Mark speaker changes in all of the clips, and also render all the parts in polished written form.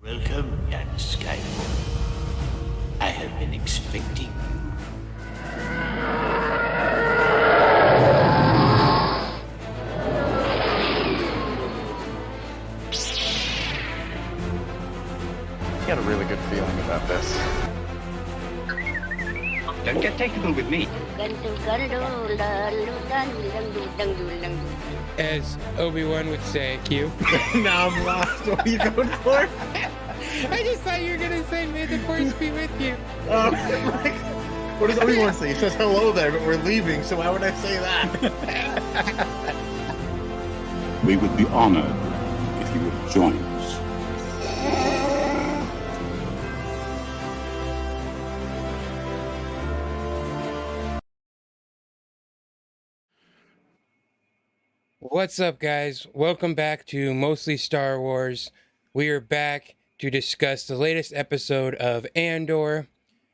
Speaker 1: Welcome, young Skywalker. I have been expecting you.
Speaker 2: I got a really good feeling about this.
Speaker 3: Don't get technical with me.
Speaker 4: As Obi-Wan would say, Q.
Speaker 2: Now I'm lost. What are you going for?
Speaker 4: I just thought you were going to say, may the force be with you.
Speaker 2: What does Obi-Wan say? He says hello there, but we're leaving, so why would I say that?
Speaker 5: We would be honored if you would join us.
Speaker 4: What's up, guys? Welcome back to Mostly Star Wars. We are back to discuss the latest episode of Andor.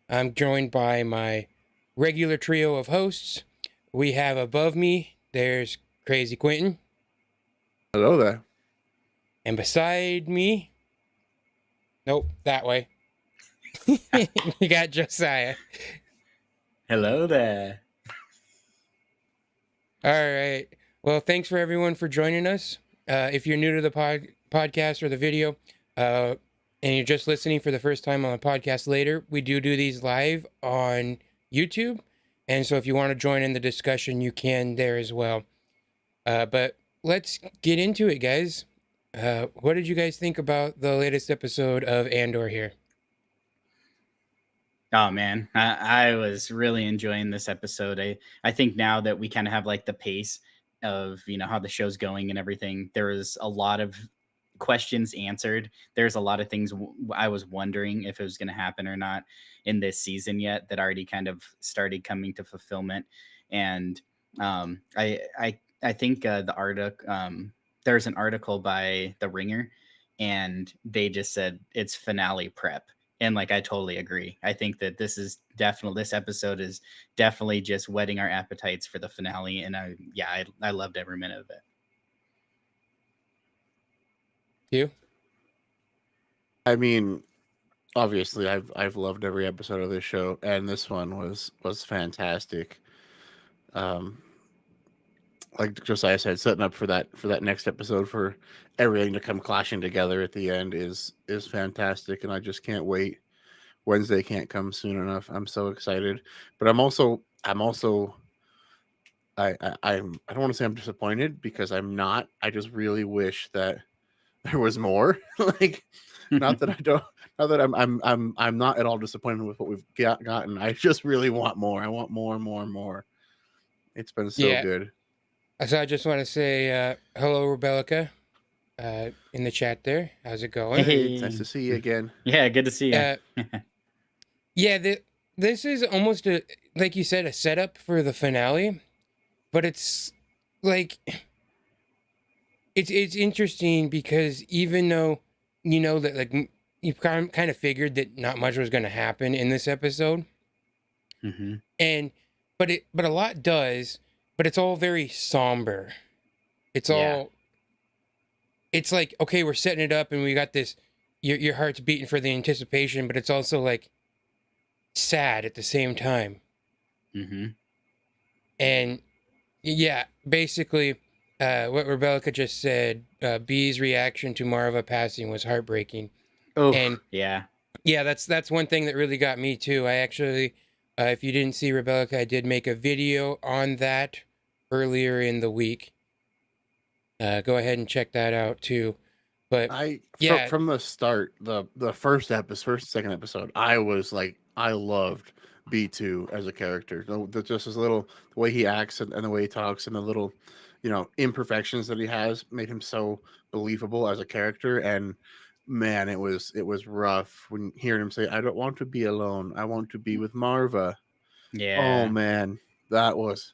Speaker 4: I'm joined by my regular trio of hosts. We have above me, there's Crazy Quinton.
Speaker 2: Hello there.
Speaker 4: And beside me, nope, that way, we got Josiah.
Speaker 6: Hello there.
Speaker 4: All right. Well, thanks for everyone for joining us. If you're new to the podcast or the video, and you're just listening for the first time on the podcast later, we do these live on YouTube. And so if you want to join in the discussion, you can there as well. But let's get into it, guys. What did you guys think about the latest episode of Andor here?
Speaker 6: Oh man, I was really enjoying this episode. I think now that we kind of have like the pace of, you know, how the show's going and everything, there was a lot of questions answered. There's a lot of things I was wondering if it was going to happen or not in this season yet that already kind of started coming to fulfillment. And I think the article, there's an article by The Ringer, and they just said it's finale prep. And like, I totally agree. I think that this episode is definitely just whetting our appetites for the finale. And I loved every minute of it.
Speaker 4: You?
Speaker 2: I mean, obviously, I've loved every episode of this show, and this one was fantastic. Like Josiah said, setting up for that next episode, for everything to come clashing together at the end is fantastic, and I just can't wait. Wednesday can't come soon enough. I'm so excited, but I'm also I don't want to say I'm disappointed, because I'm not. I just really wish that there was more. Like, not that I'm not at all disappointed with what we've gotten. I just really want more. I want more and more and more. It's been so good.
Speaker 4: So I just want to say hello, Rebellica, in the chat there. How's it going?
Speaker 6: Hey.
Speaker 2: It's nice to see you again.
Speaker 6: Yeah, good to see you.
Speaker 4: This is almost like you said, a setup for the finale, but it's like it's interesting because even though you know that, like, you kind of figured that not much was going to happen in this episode, but a lot does. But it's all very somber. It's like, okay, we're setting it up and we got this, your heart's beating for the anticipation, but it's also like sad at the same time. And yeah, basically what Rebellica just said, B's reaction to Marva passing was heartbreaking.
Speaker 6: Oh,
Speaker 4: and yeah, that's one thing that really got me too. I actually, if you didn't see Rebellica, I did make a video on that earlier in the week. Go ahead and check that out too. But
Speaker 2: from the start, the first second episode, I was like, I loved B2 as a character. Just his little, the way he acts and the way he talks, and the little, you know, imperfections that he has made him so believable as a character. And man, it was rough when hearing him say, "I don't want to be alone. I want to be with Marva."
Speaker 6: Yeah.
Speaker 2: Oh man, that was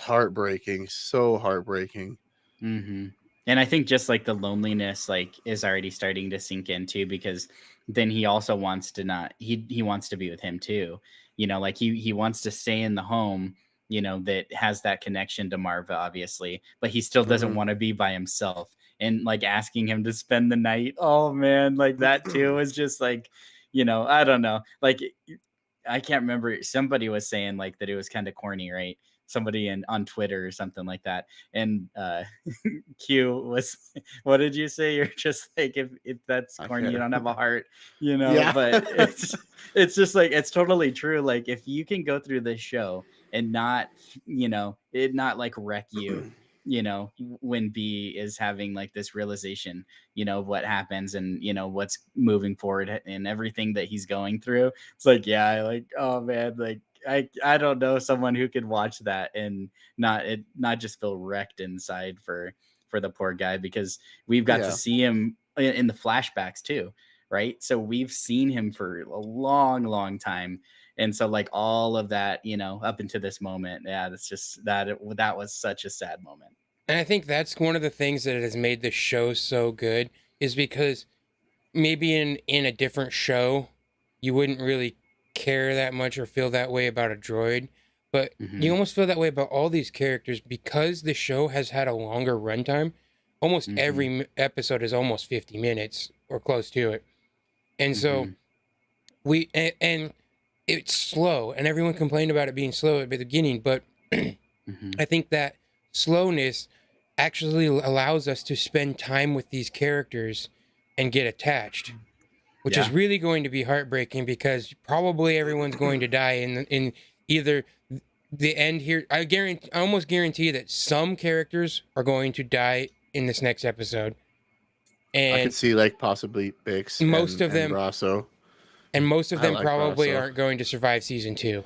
Speaker 2: heartbreaking. So heartbreaking.
Speaker 6: And I think just like the loneliness, like, is already starting to sink in too, because then he also wants to he wants to be with him too. You know, like he wants to stay in the home, that has that connection to Marva, obviously, but he still doesn't want to be by himself. And like asking him to spend the night, oh man, like that too was just like, I don't know, like I can't remember. Somebody was saying like that it was kind of corny, right? Somebody on Twitter or something like that. And Q was, what did you say? You're just like, if that's corny, you don't have a heart,
Speaker 2: Yeah.
Speaker 6: But it's just like, it's totally true. Like if you can go through this show and not, it not like wreck you, when B is having like this realization, of what happens and, what's moving forward and everything that he's going through. It's like, yeah, like, oh man, like I don't know someone who could watch that and not just feel wrecked inside for the poor guy, because we've got to see him in the flashbacks too, right? So we've seen him for a long time. And so like all of that, up into this moment, that's just that was such a sad moment.
Speaker 4: And I think that's one of the things that has made the show so good, is because maybe in a different show, you wouldn't really care that much or feel that way about a droid. But you almost feel that way about all these characters because the show has had a longer runtime. Almost every episode is almost 50 minutes or close to it. And so and it's slow, and everyone complained about it being slow at the beginning. But I think that slowness actually allows us to spend time with these characters and get attached, which is really going to be heartbreaking, because probably everyone's going to die in either the end here. I almost guarantee that some characters are going to die in this next episode. And
Speaker 2: I could see like possibly Bix,
Speaker 4: most of them,
Speaker 2: Brasso.
Speaker 4: And most of them
Speaker 2: like
Speaker 4: probably
Speaker 2: Brasso.
Speaker 4: aren't going to survive season 2.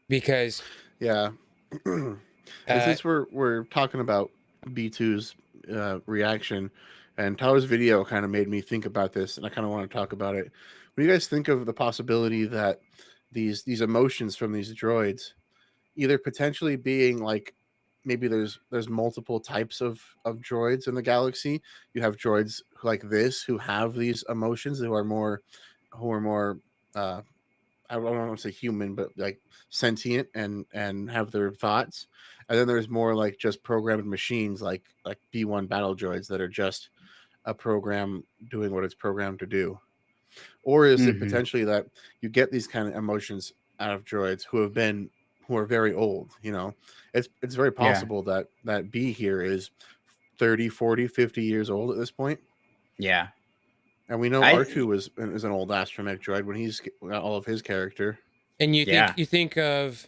Speaker 4: Because
Speaker 2: since we're talking about B2's reaction, and Tyler's video kind of made me think about this, and I kind of want to talk about it. What do you guys think of the possibility that these emotions from these droids either potentially being like, maybe there's multiple types of droids in the galaxy? You have droids like this who have these emotions, who are more I don't want to say human, but like sentient and have their thoughts. And then there's more like just programmed machines, like B1 battle droids that are just a program doing what it's programmed to do. Or is it potentially that you get these kind of emotions out of droids who are very old? It's very possible that B here is 30, 40, 50 years old at this point.
Speaker 6: Yeah.
Speaker 2: And we know R2 is an old astromech droid when he's got all of his character.
Speaker 4: And you think of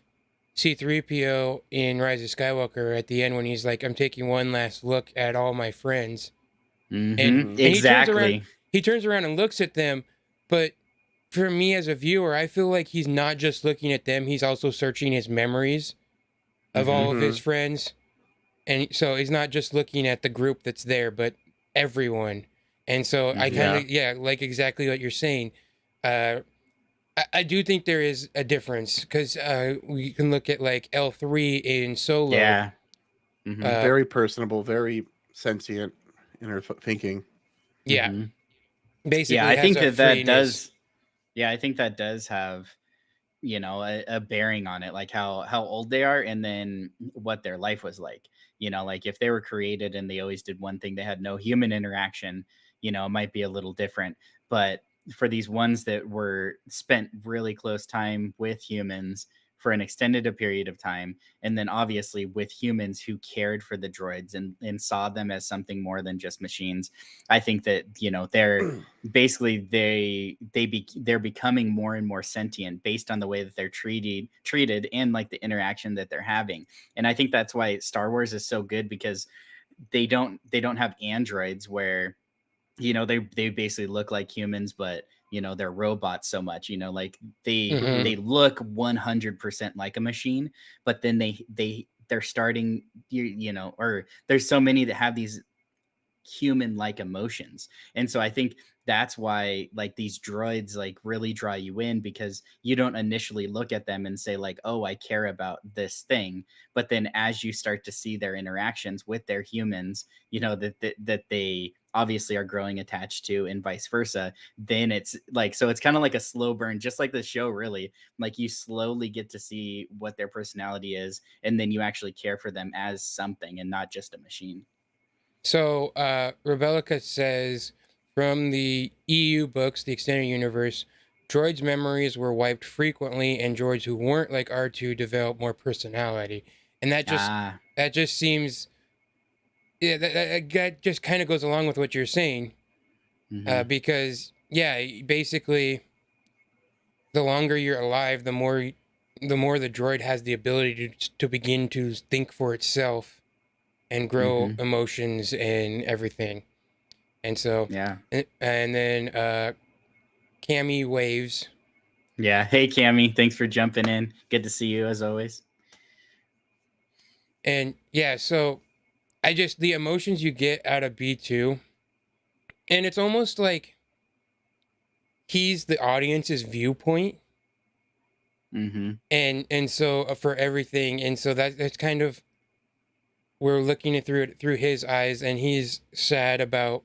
Speaker 4: C-3PO in Rise of Skywalker at the end when he's like, I'm taking one last look at all my friends. And
Speaker 6: exactly.
Speaker 4: He turns around and looks at them. But for me as a viewer, I feel like he's not just looking at them. He's also searching his memories of all of his friends. And so he's not just looking at the group that's there, but everyone. And so I kind of, like exactly what you're saying. I do think there is a difference, because we can look at like L3 in Solo.
Speaker 6: Yeah.
Speaker 2: Very personable, very sentient in her thinking.
Speaker 4: Yeah. Basically,
Speaker 6: I think that does. Yeah, I think that does have, a bearing on it, like how old they are, and then what their life was like. Like if they were created and they always did one thing, they had no human interaction, it might be a little different. But for these ones that were spent really close time with humans for an extended period of time, and then obviously with humans who cared for the droids and saw them as something more than just machines, I think that they're basically they're becoming more and more sentient based on the way that they're treated and like the interaction that they're having. And I think that's why Star Wars is so good, because they don't have androids where they basically look like humans, but they're robots so much, like they look 100% like a machine, but then they're starting, or there's so many that have these human-like emotions. And so I think that's why like these droids like really draw you in, because you don't initially look at them and say like, oh, I care about this thing. But then as you start to see their interactions with their humans, that they obviously are growing attached to, and vice versa, then it's like, so it's kind of like a slow burn, just like the show, really. Like you slowly get to see what their personality is, and then you actually care for them as something and not just a machine.
Speaker 4: So, Rebellica says, from the EU books, the extended universe, droids' memories were wiped frequently, and droids who weren't like R2 developed more personality. And that just seems, yeah, that just kind of goes along with what you're saying, because yeah, basically, the longer you're alive, the more the droid has the ability to begin to think for itself and grow emotions and everything. And so,
Speaker 6: Yeah.
Speaker 4: and then Cammy waves.
Speaker 6: Yeah. Hey, Cammy, thanks for jumping in. Good to see you as always.
Speaker 4: And yeah, so the emotions you get out of B2, and it's almost like he's the audience's viewpoint. And so for everything, and so that's kind of, we're looking at through his eyes, and he's sad about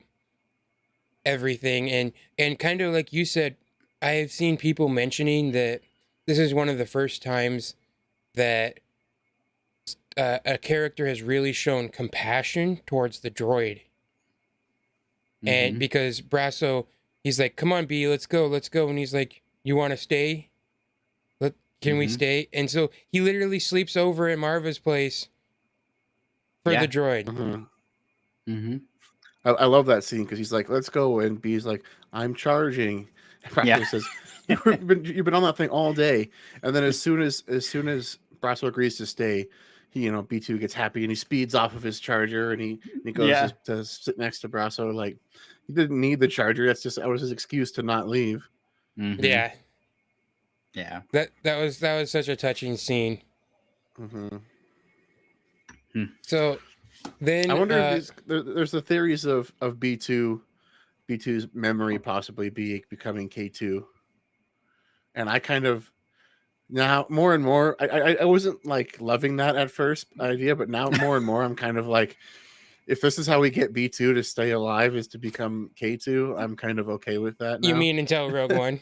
Speaker 4: everything, and kind of like you said, I have seen people mentioning that this is one of the first times that a character has really shown compassion towards the droid. And because Brasso, he's like, come on, B, let's go. And he's like, you want to stay? Can we stay? And so he literally sleeps over at Marva's place for the droid.
Speaker 2: I love that scene because he's like, let's go. And B's like, I'm charging. And Brasso says, you've been on that thing all day. And then as soon as Brasso agrees to stay, he, B2 gets happy and he speeds off of his charger and he goes to sit next to Brasso. Like, he didn't need the charger. That was his excuse to not leave.
Speaker 4: Yeah. That was such a touching scene. So then
Speaker 2: I wonder if there's the theories of B2's memory possibly becoming K2. And I kind of, now more and more, I wasn't like loving that at first idea, but now more and more I'm kind of like, if this is how we get B2 to stay alive is to become K2, I'm kind of okay with that now.
Speaker 4: You mean until Rogue One?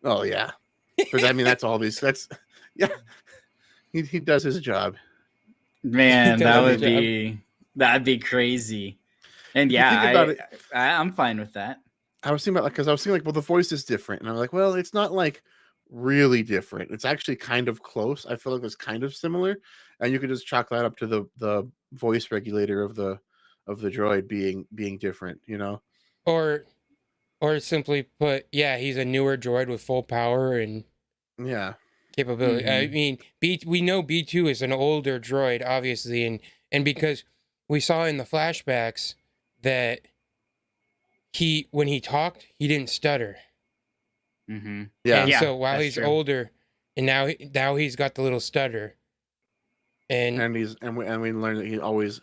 Speaker 2: Oh yeah. Because I mean that's he does his job.
Speaker 6: Man, that'd be crazy. And yeah, I'm fine with that.
Speaker 2: I was thinking about well, the voice is different, and I'm like, well, it's not like really different. It's actually kind of close. I feel like it's kind of similar, and you could just chalk that up to the voice regulator of the droid being different,
Speaker 4: Or simply put, yeah, he's a newer droid with full power and capability. I mean, we know B2 is an older droid, obviously, and because we saw in the flashbacks that when he talked, he didn't stutter.
Speaker 2: Yeah.
Speaker 4: And so while he's older, and now he's got the little stutter, and we learned that he always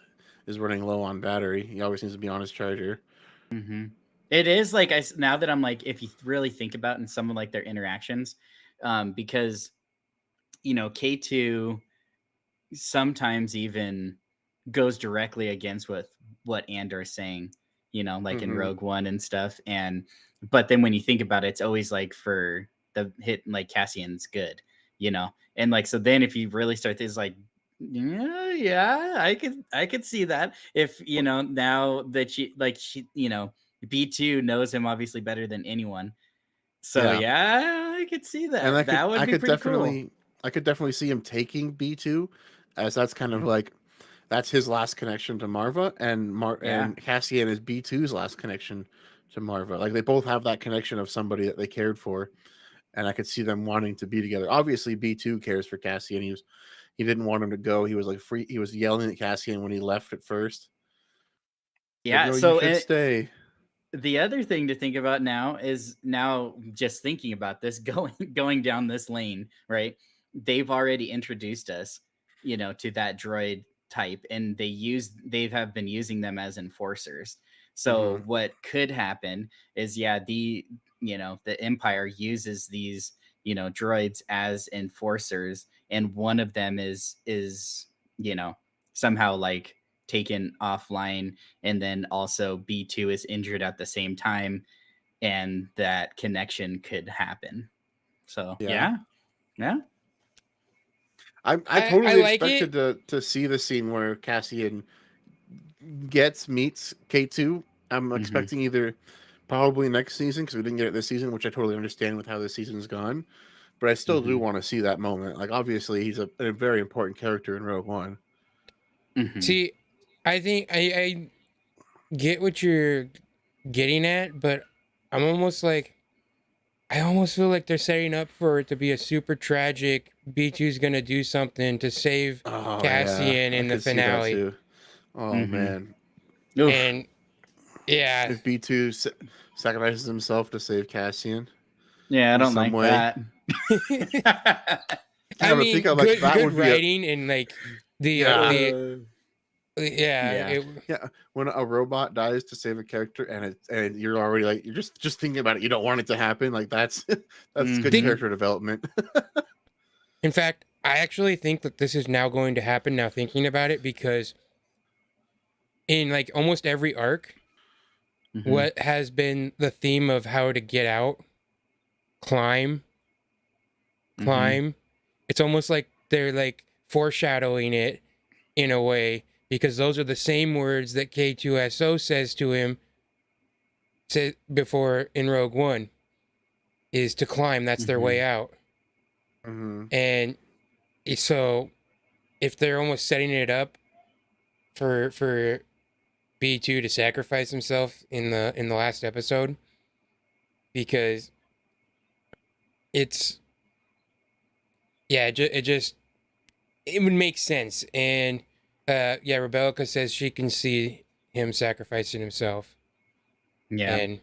Speaker 4: is running low on battery. He always needs to be on his charger.
Speaker 6: It is like, now that I'm like, if you really think about in some of like their interactions, because K2 sometimes even goes directly against what Andor is saying, like in Rogue One and stuff. But then when you think about it, it's always like for the hit, like Cassian's good, and like, so then if you really start this, like, I could see that if, now that she B2 knows him obviously better than anyone. So I could see that. And that would be pretty cool.
Speaker 2: I could definitely see him taking B2, as that's kind of like, that's his last connection to Marva, and Cassian is B2's last connection to Marva. Like, they both have that connection of somebody that they cared for, and I could see them wanting to be together. Obviously, B2 cares for Cassian. He didn't want him to go. He was like free. He was yelling at Cassian when he left at first.
Speaker 6: Yeah,
Speaker 2: like,
Speaker 6: so
Speaker 2: you should stay.
Speaker 6: The other thing to think about now is, just thinking about this, going down this lane, right? They've already introduced us, to that droid type, and they have been using them as enforcers. So what could happen is, the Empire uses these, droids as enforcers, and one of them is somehow like taken offline, and then also B2 is injured at the same time, and that connection could happen. So yeah.
Speaker 2: I totally
Speaker 4: like
Speaker 2: expected to see the scene where Cassian meets K2. I'm expecting either probably next season, because we didn't get it this season, which I totally understand with how this season's gone. But I still do want to see that moment. Like, obviously, he's a very important character in Rogue One.
Speaker 4: See, I think I get what you're getting at, but I'm almost like, I almost feel like they're setting up for it to be a super tragic. B2's gonna do something to save Cassian in the finale.
Speaker 2: Oh man.
Speaker 6: Oof.
Speaker 4: And yeah,
Speaker 2: If B2 sacrifices himself to save Cassian.
Speaker 6: Yeah, I don't
Speaker 2: some
Speaker 6: like
Speaker 2: way.
Speaker 6: that.
Speaker 4: I mean,
Speaker 2: think of, like, that
Speaker 4: good
Speaker 2: would be
Speaker 4: writing and like the
Speaker 2: When a robot dies to save a character, and you're already like, you're just thinking about it, you don't want it to happen. Like, that's good character development.
Speaker 4: In fact, I actually think that this is now going to happen now thinking about it, because in like almost every arc, what has been the theme of how to get out, climb. It's almost like they're like foreshadowing it in a way, because those are the same words that K2SO says to him before in Rogue One, is to climb. That's their way out. And so if they're almost setting it up for B2 to sacrifice himself in the last episode, because it's it would make sense. And Rebecca says she can see him sacrificing himself.
Speaker 6: Yeah.
Speaker 4: And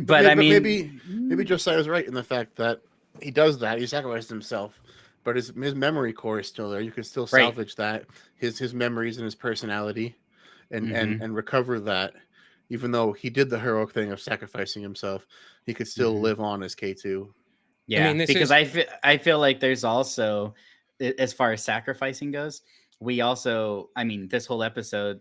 Speaker 6: but I mean,
Speaker 2: maybe Josiah's right in the fact that he does that. He sacrificed himself, but his memory core is still there. You can still salvage that, his memories and his personality, and recover that. Even though he did the heroic thing of sacrificing himself, he could still live on as K2.
Speaker 6: Yeah, I mean, because I feel like there's also, as far as sacrificing goes, we also, I mean, this whole episode,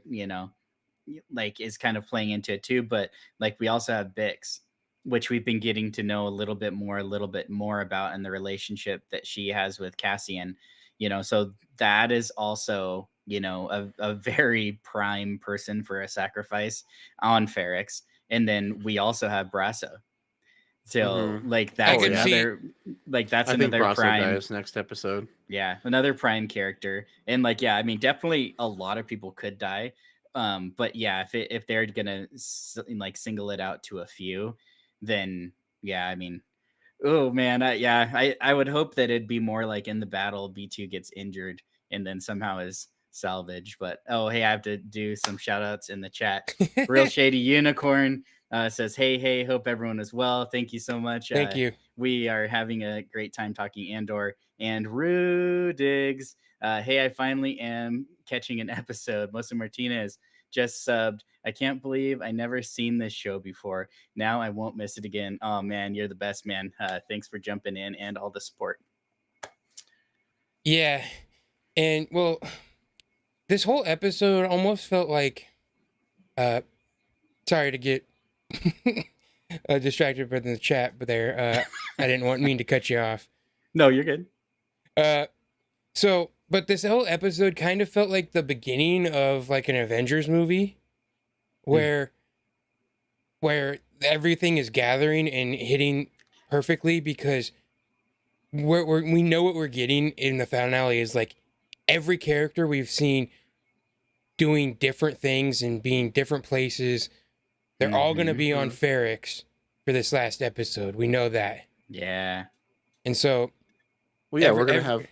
Speaker 6: like, is kind of playing into it too. But like, we also have Bix, which we've been getting to know a little bit more about, and the relationship that she has with Cassian. So that is also, a very prime person for a sacrifice on Ferrix. And then we also have Brasso. So like that's another prime
Speaker 2: dies next episode.
Speaker 6: Yeah, another prime character. And like, I mean, definitely a lot of people could die. But yeah, if they're gonna like single it out to a few, then yeah, I mean, oh man, I would hope that it'd be more like in the battle, B2 gets injured and then somehow is salvaged. But oh, hey, I have to do some shout outs in the chat. Real Shady Unicorn says, hey, hope everyone is well. Thank you so much.
Speaker 4: Thank you.
Speaker 6: We are having a great time talking Andor. And Rue Diggs, hey, I finally am catching an episode. Mosa Martinez just subbed. I can't believe I never seen this show before. Now I won't miss it again. Oh man, you're the best, man. Thanks for jumping in and all the support.
Speaker 4: Yeah. And well, this whole episode almost felt like, sorry to get distracted from the chat, but there, I didn't mean to cut you off.
Speaker 6: No, you're good.
Speaker 4: But this whole episode kind of felt like the beginning of like an Avengers movie, where everything is gathering and hitting perfectly, because we know what we're getting in the finale is like every character we've seen doing different things and being different places. They're all going to be on Ferrix for this last episode. We know that.
Speaker 6: Yeah.
Speaker 4: And so,
Speaker 2: well, yeah, we're going to have,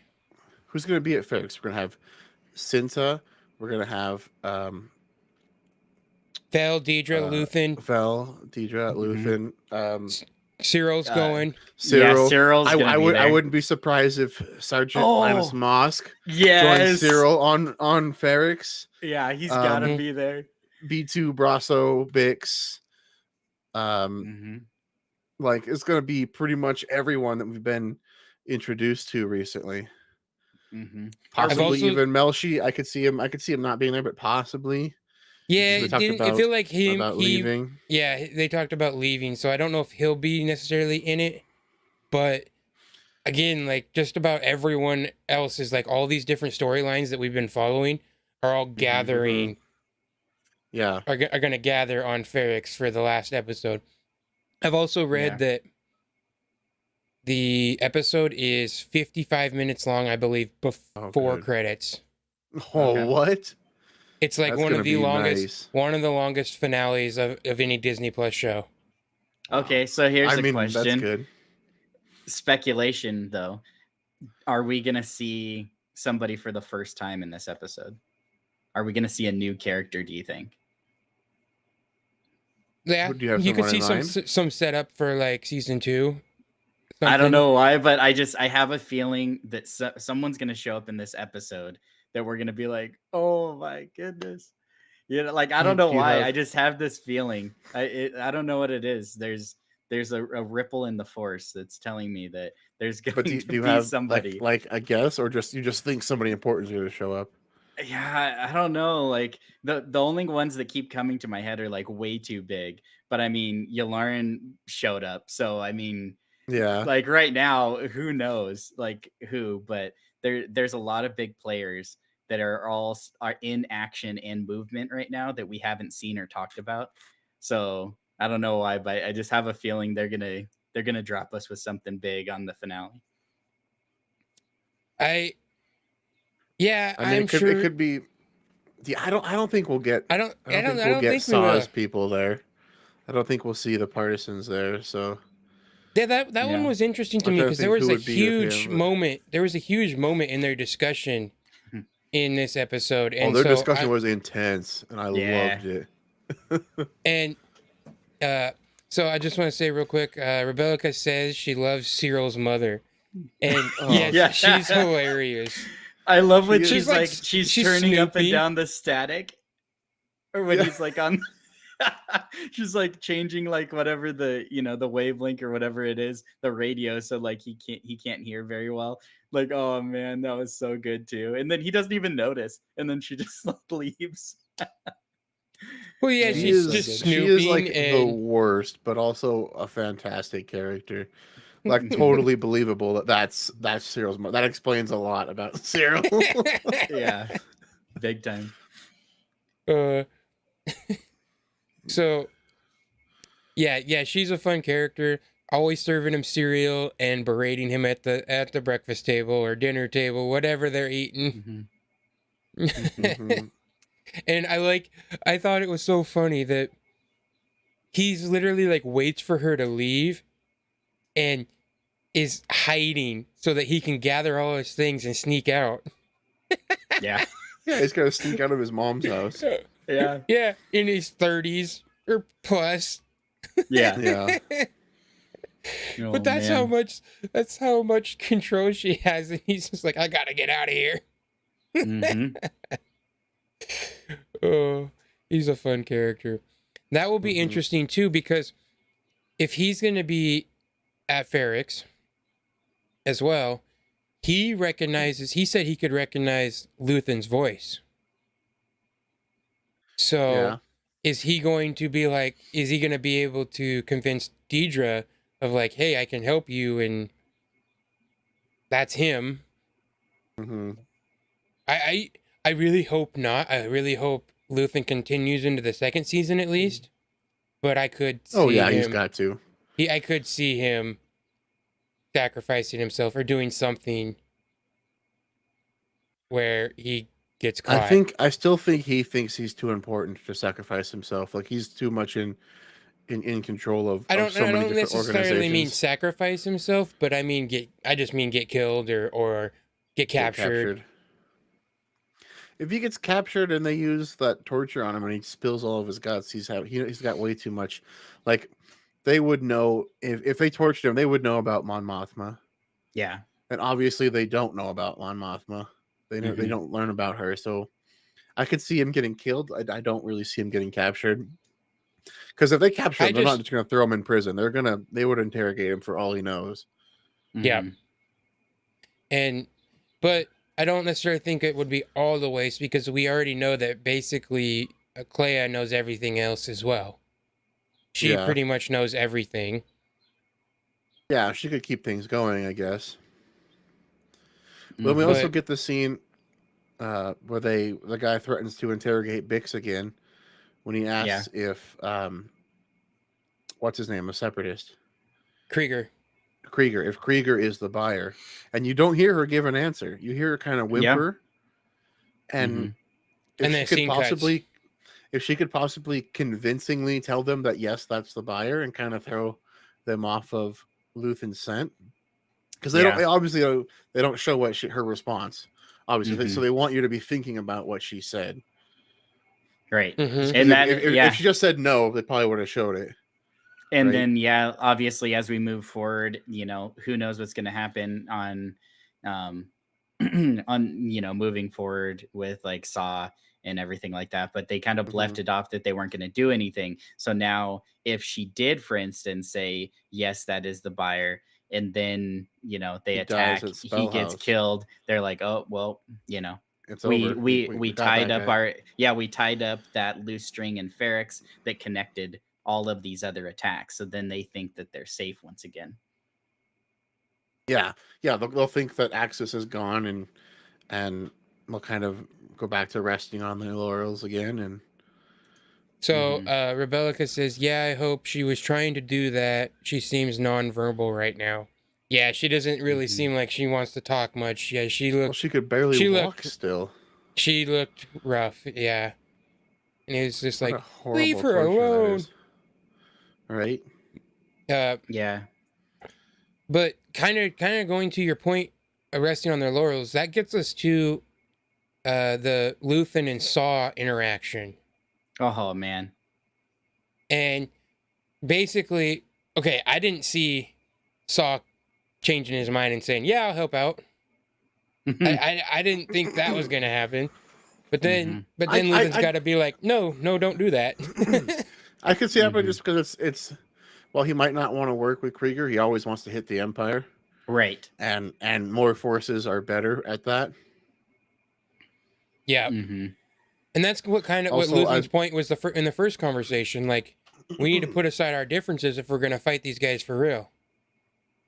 Speaker 2: who's going to be at Ferrix? We're going to have Cinta. We're going to have
Speaker 4: Vel, Deidre,
Speaker 2: Luthen.
Speaker 4: Cyril's going.
Speaker 2: Cyril.
Speaker 6: Yeah, Cyril's
Speaker 2: I
Speaker 6: there.
Speaker 2: wouldn't be surprised if Sergeant Linus Mosk joins Cyril on Ferrix.
Speaker 6: Yeah, he's got to be there.
Speaker 2: B2, Brasso, Bix. Like, it's going to be pretty much everyone that we've been introduced to recently. Possibly
Speaker 4: also-
Speaker 2: even Melshi. I could see him not being there, but possibly.
Speaker 4: Yeah,
Speaker 2: They
Speaker 4: it
Speaker 2: talked
Speaker 4: didn't. It
Speaker 2: about-
Speaker 4: feel like him.
Speaker 2: about leaving.
Speaker 4: Yeah, they talked about leaving, so I don't know if he'll be necessarily in it. But again, like just about everyone else is like all these different storylines that we've been following are all gathering.
Speaker 2: Yeah.
Speaker 4: Are going to gather on Ferrix for the last episode. I've also read that the episode is 55 minutes long, I believe, before
Speaker 2: good.
Speaker 4: credits.
Speaker 2: Oh, what?
Speaker 4: It's like
Speaker 2: That's
Speaker 4: one of
Speaker 2: gonna
Speaker 4: the
Speaker 2: be
Speaker 4: longest,
Speaker 2: nice.
Speaker 4: one of the longest finales of any Disney Plus show.
Speaker 6: Okay, so here's a question.
Speaker 2: That's good.
Speaker 6: Speculation, though. Are we going to see somebody for the first time in this episode? Are we going to see a new character, do you think?
Speaker 4: Yeah,
Speaker 2: Do you have
Speaker 4: you could see
Speaker 2: someone in
Speaker 4: some setup for like season 2.
Speaker 6: I don't
Speaker 4: Something.
Speaker 6: know why, but I have a feeling that someone's going to show up in this episode that we're going to be like, oh my goodness. You know, like, I don't know why. I just have this feeling. I don't know what it is. There's a ripple in the force that's telling me that there's going
Speaker 2: But do you
Speaker 6: to be
Speaker 2: have
Speaker 6: somebody.
Speaker 2: like a guess, or you just think somebody important is going to show up?
Speaker 6: Yeah, I don't know. Like the only ones that keep coming to my head are like way too big. But I mean, Yularen showed up, so I mean,
Speaker 2: Yeah.
Speaker 6: like right now, who knows? Like who? But there's a lot of big players that are in action and movement right now that we haven't seen or talked about. So I don't know why, but I just have a feeling they're gonna drop us with something big on the finale.
Speaker 4: I'm
Speaker 2: it
Speaker 4: sure.
Speaker 2: It could be. Yeah, I don't think we'll get.
Speaker 4: I don't
Speaker 2: think
Speaker 4: think
Speaker 2: we'll get
Speaker 4: we will.
Speaker 2: Saw's people there. I don't think we'll see the partisans there. So
Speaker 4: Yeah, that one was interesting to
Speaker 2: I'm
Speaker 4: me
Speaker 2: trying to
Speaker 4: because there
Speaker 2: think
Speaker 4: was
Speaker 2: who
Speaker 4: a
Speaker 2: would be with
Speaker 4: huge
Speaker 2: him, but-
Speaker 4: moment. There was a huge moment in their discussion in this episode, and
Speaker 2: their
Speaker 4: so
Speaker 2: discussion was intense, and I loved it.
Speaker 4: And so I just want to say real quick, Rebecca says she loves Cyril's mother, and she's hilarious.
Speaker 6: I love when
Speaker 2: She's
Speaker 6: she's turning up and
Speaker 4: Snoopy.
Speaker 6: down the static, or when he's like on. She's like changing like whatever the the wavelength or whatever it is, the radio, so like he can't hear very well. Like, oh man, that was so good too. And then he doesn't even notice, and then she just like leaves.
Speaker 4: Well, yeah,
Speaker 2: She
Speaker 4: she's
Speaker 2: is-
Speaker 4: just
Speaker 2: She is
Speaker 4: snooping
Speaker 2: like
Speaker 4: and
Speaker 2: the worst, but also a fantastic character. Like totally believable that's Cyril's mother. That explains a lot about Cyril.
Speaker 6: Yeah, big time.
Speaker 4: So yeah, she's a fun character. Always serving him cereal and berating him at the breakfast table or dinner table, whatever they're eating.
Speaker 2: Mhm.
Speaker 4: And I thought it was so funny that he's literally like waits for her to leave and is hiding so that he can gather all his things and sneak out.
Speaker 6: Yeah,
Speaker 2: Yeah, he's gotta sneak out of his mom's house.
Speaker 6: yeah,
Speaker 4: Yeah, in his 30s or plus.
Speaker 6: yeah.
Speaker 2: Yeah.
Speaker 6: Oh,
Speaker 4: But that's
Speaker 6: man.
Speaker 4: how much control she has, and he's just like, I gotta get out of here.
Speaker 6: Mhm.
Speaker 4: Oh, he's a fun character. That will be interesting too, because if he's gonna be at Ferrix as well, he said he could recognize Luthen's voice. So
Speaker 2: Yeah.
Speaker 4: is he going to be able to convince Deidre of like, hey, I can help you, and that's him?
Speaker 2: Hmm.
Speaker 4: I really hope not. I really hope Luthen continues into the second season at least. But I could see
Speaker 2: Oh yeah,
Speaker 4: him.
Speaker 2: he's got to.
Speaker 4: I could see him sacrificing himself or doing something where he gets caught.
Speaker 2: I still think he thinks he's too important to sacrifice himself. Like he's too much in control of
Speaker 4: I don't
Speaker 2: so many different
Speaker 4: necessarily mean
Speaker 2: organizations.
Speaker 4: sacrifice himself, but I mean I just mean get killed or get captured.
Speaker 2: If he gets captured and they use that torture on him and he spills all of his guts, he's got way too much. Like they would know if they tortured him, they would know about Mon Mothma.
Speaker 6: Yeah,
Speaker 2: And obviously they don't know about Mon Mothma. They don't learn about her. So I could see him getting killed. I don't really see him getting captured. Because if they capture him, they're not just going to throw him in prison. They would interrogate him for all he knows.
Speaker 4: Yeah.
Speaker 6: Mhm.
Speaker 4: But I don't necessarily think it would be all the waste because we already know that basically Clea knows everything else as well. She
Speaker 2: Yeah.
Speaker 4: pretty much knows everything.
Speaker 2: Yeah, she could keep things going, I guess. But we also
Speaker 4: But-
Speaker 2: get the scene where the guy threatens to interrogate Bix again when he asks if what's his name, a separatist,
Speaker 4: Krieger.
Speaker 2: Krieger, if Krieger is the buyer, and you don't hear her give an answer. You hear her kind of whimper, and if
Speaker 4: And
Speaker 2: she
Speaker 4: then
Speaker 2: could
Speaker 4: scene
Speaker 2: possibly, if she could possibly convincingly tell them that yes, that's the buyer, and kind of throw them off of Luthen's scent, because they don't obviously they don't show what her response. Obviously, so they want you to be thinking about what she said.
Speaker 6: Right.
Speaker 4: Mhm.
Speaker 6: And that
Speaker 2: if she just said no, they probably would have showed it.
Speaker 6: And
Speaker 2: right?
Speaker 6: then obviously as we move forward, who knows what's going to happen on moving forward with like Saw and everything like that, but they kind of left it off that they weren't going to do anything. So now if she did, for instance, say yes, that is the buyer, and then they attack, he gets killed, they're like, oh well,
Speaker 2: it's
Speaker 6: we
Speaker 2: over.
Speaker 6: we tied up we tied up that loose string in Ferrix that connected all of these other attacks. So then they think that they're safe once again.
Speaker 2: Yeah, they'll think that Axis is gone, and they'll kind of go back to resting on their laurels again. And
Speaker 4: so Rebellica says, "Yeah, I hope she was trying to do that. She seems nonverbal right now. Yeah, she doesn't really seem like she wants to talk much. Yeah, she looked.
Speaker 2: Well, she could barely walk still.
Speaker 4: She looked rough. Yeah, and it was just
Speaker 2: What
Speaker 4: like,
Speaker 2: a horrible
Speaker 4: leave her
Speaker 2: torture that
Speaker 4: alone."
Speaker 2: is. Right?
Speaker 6: Yeah.
Speaker 4: But kind of going to your point, resting on their laurels, that gets us to the Luthen and Saw interaction.
Speaker 6: Oh man.
Speaker 4: And basically, okay, I didn't see Saw changing his mind and saying, "Yeah, I'll help out." I didn't think that was going to happen. But then Luthen's got to be like, no, don't do that.
Speaker 2: I could see happening just because it's well, he might not want to work with Krieger. He always wants to hit the Empire.
Speaker 6: Right.
Speaker 2: And more forces are better at that.
Speaker 4: Yeah. And that's what Luthen's point was in the first conversation. Like, we need to put aside our differences if we're going to fight these guys for real.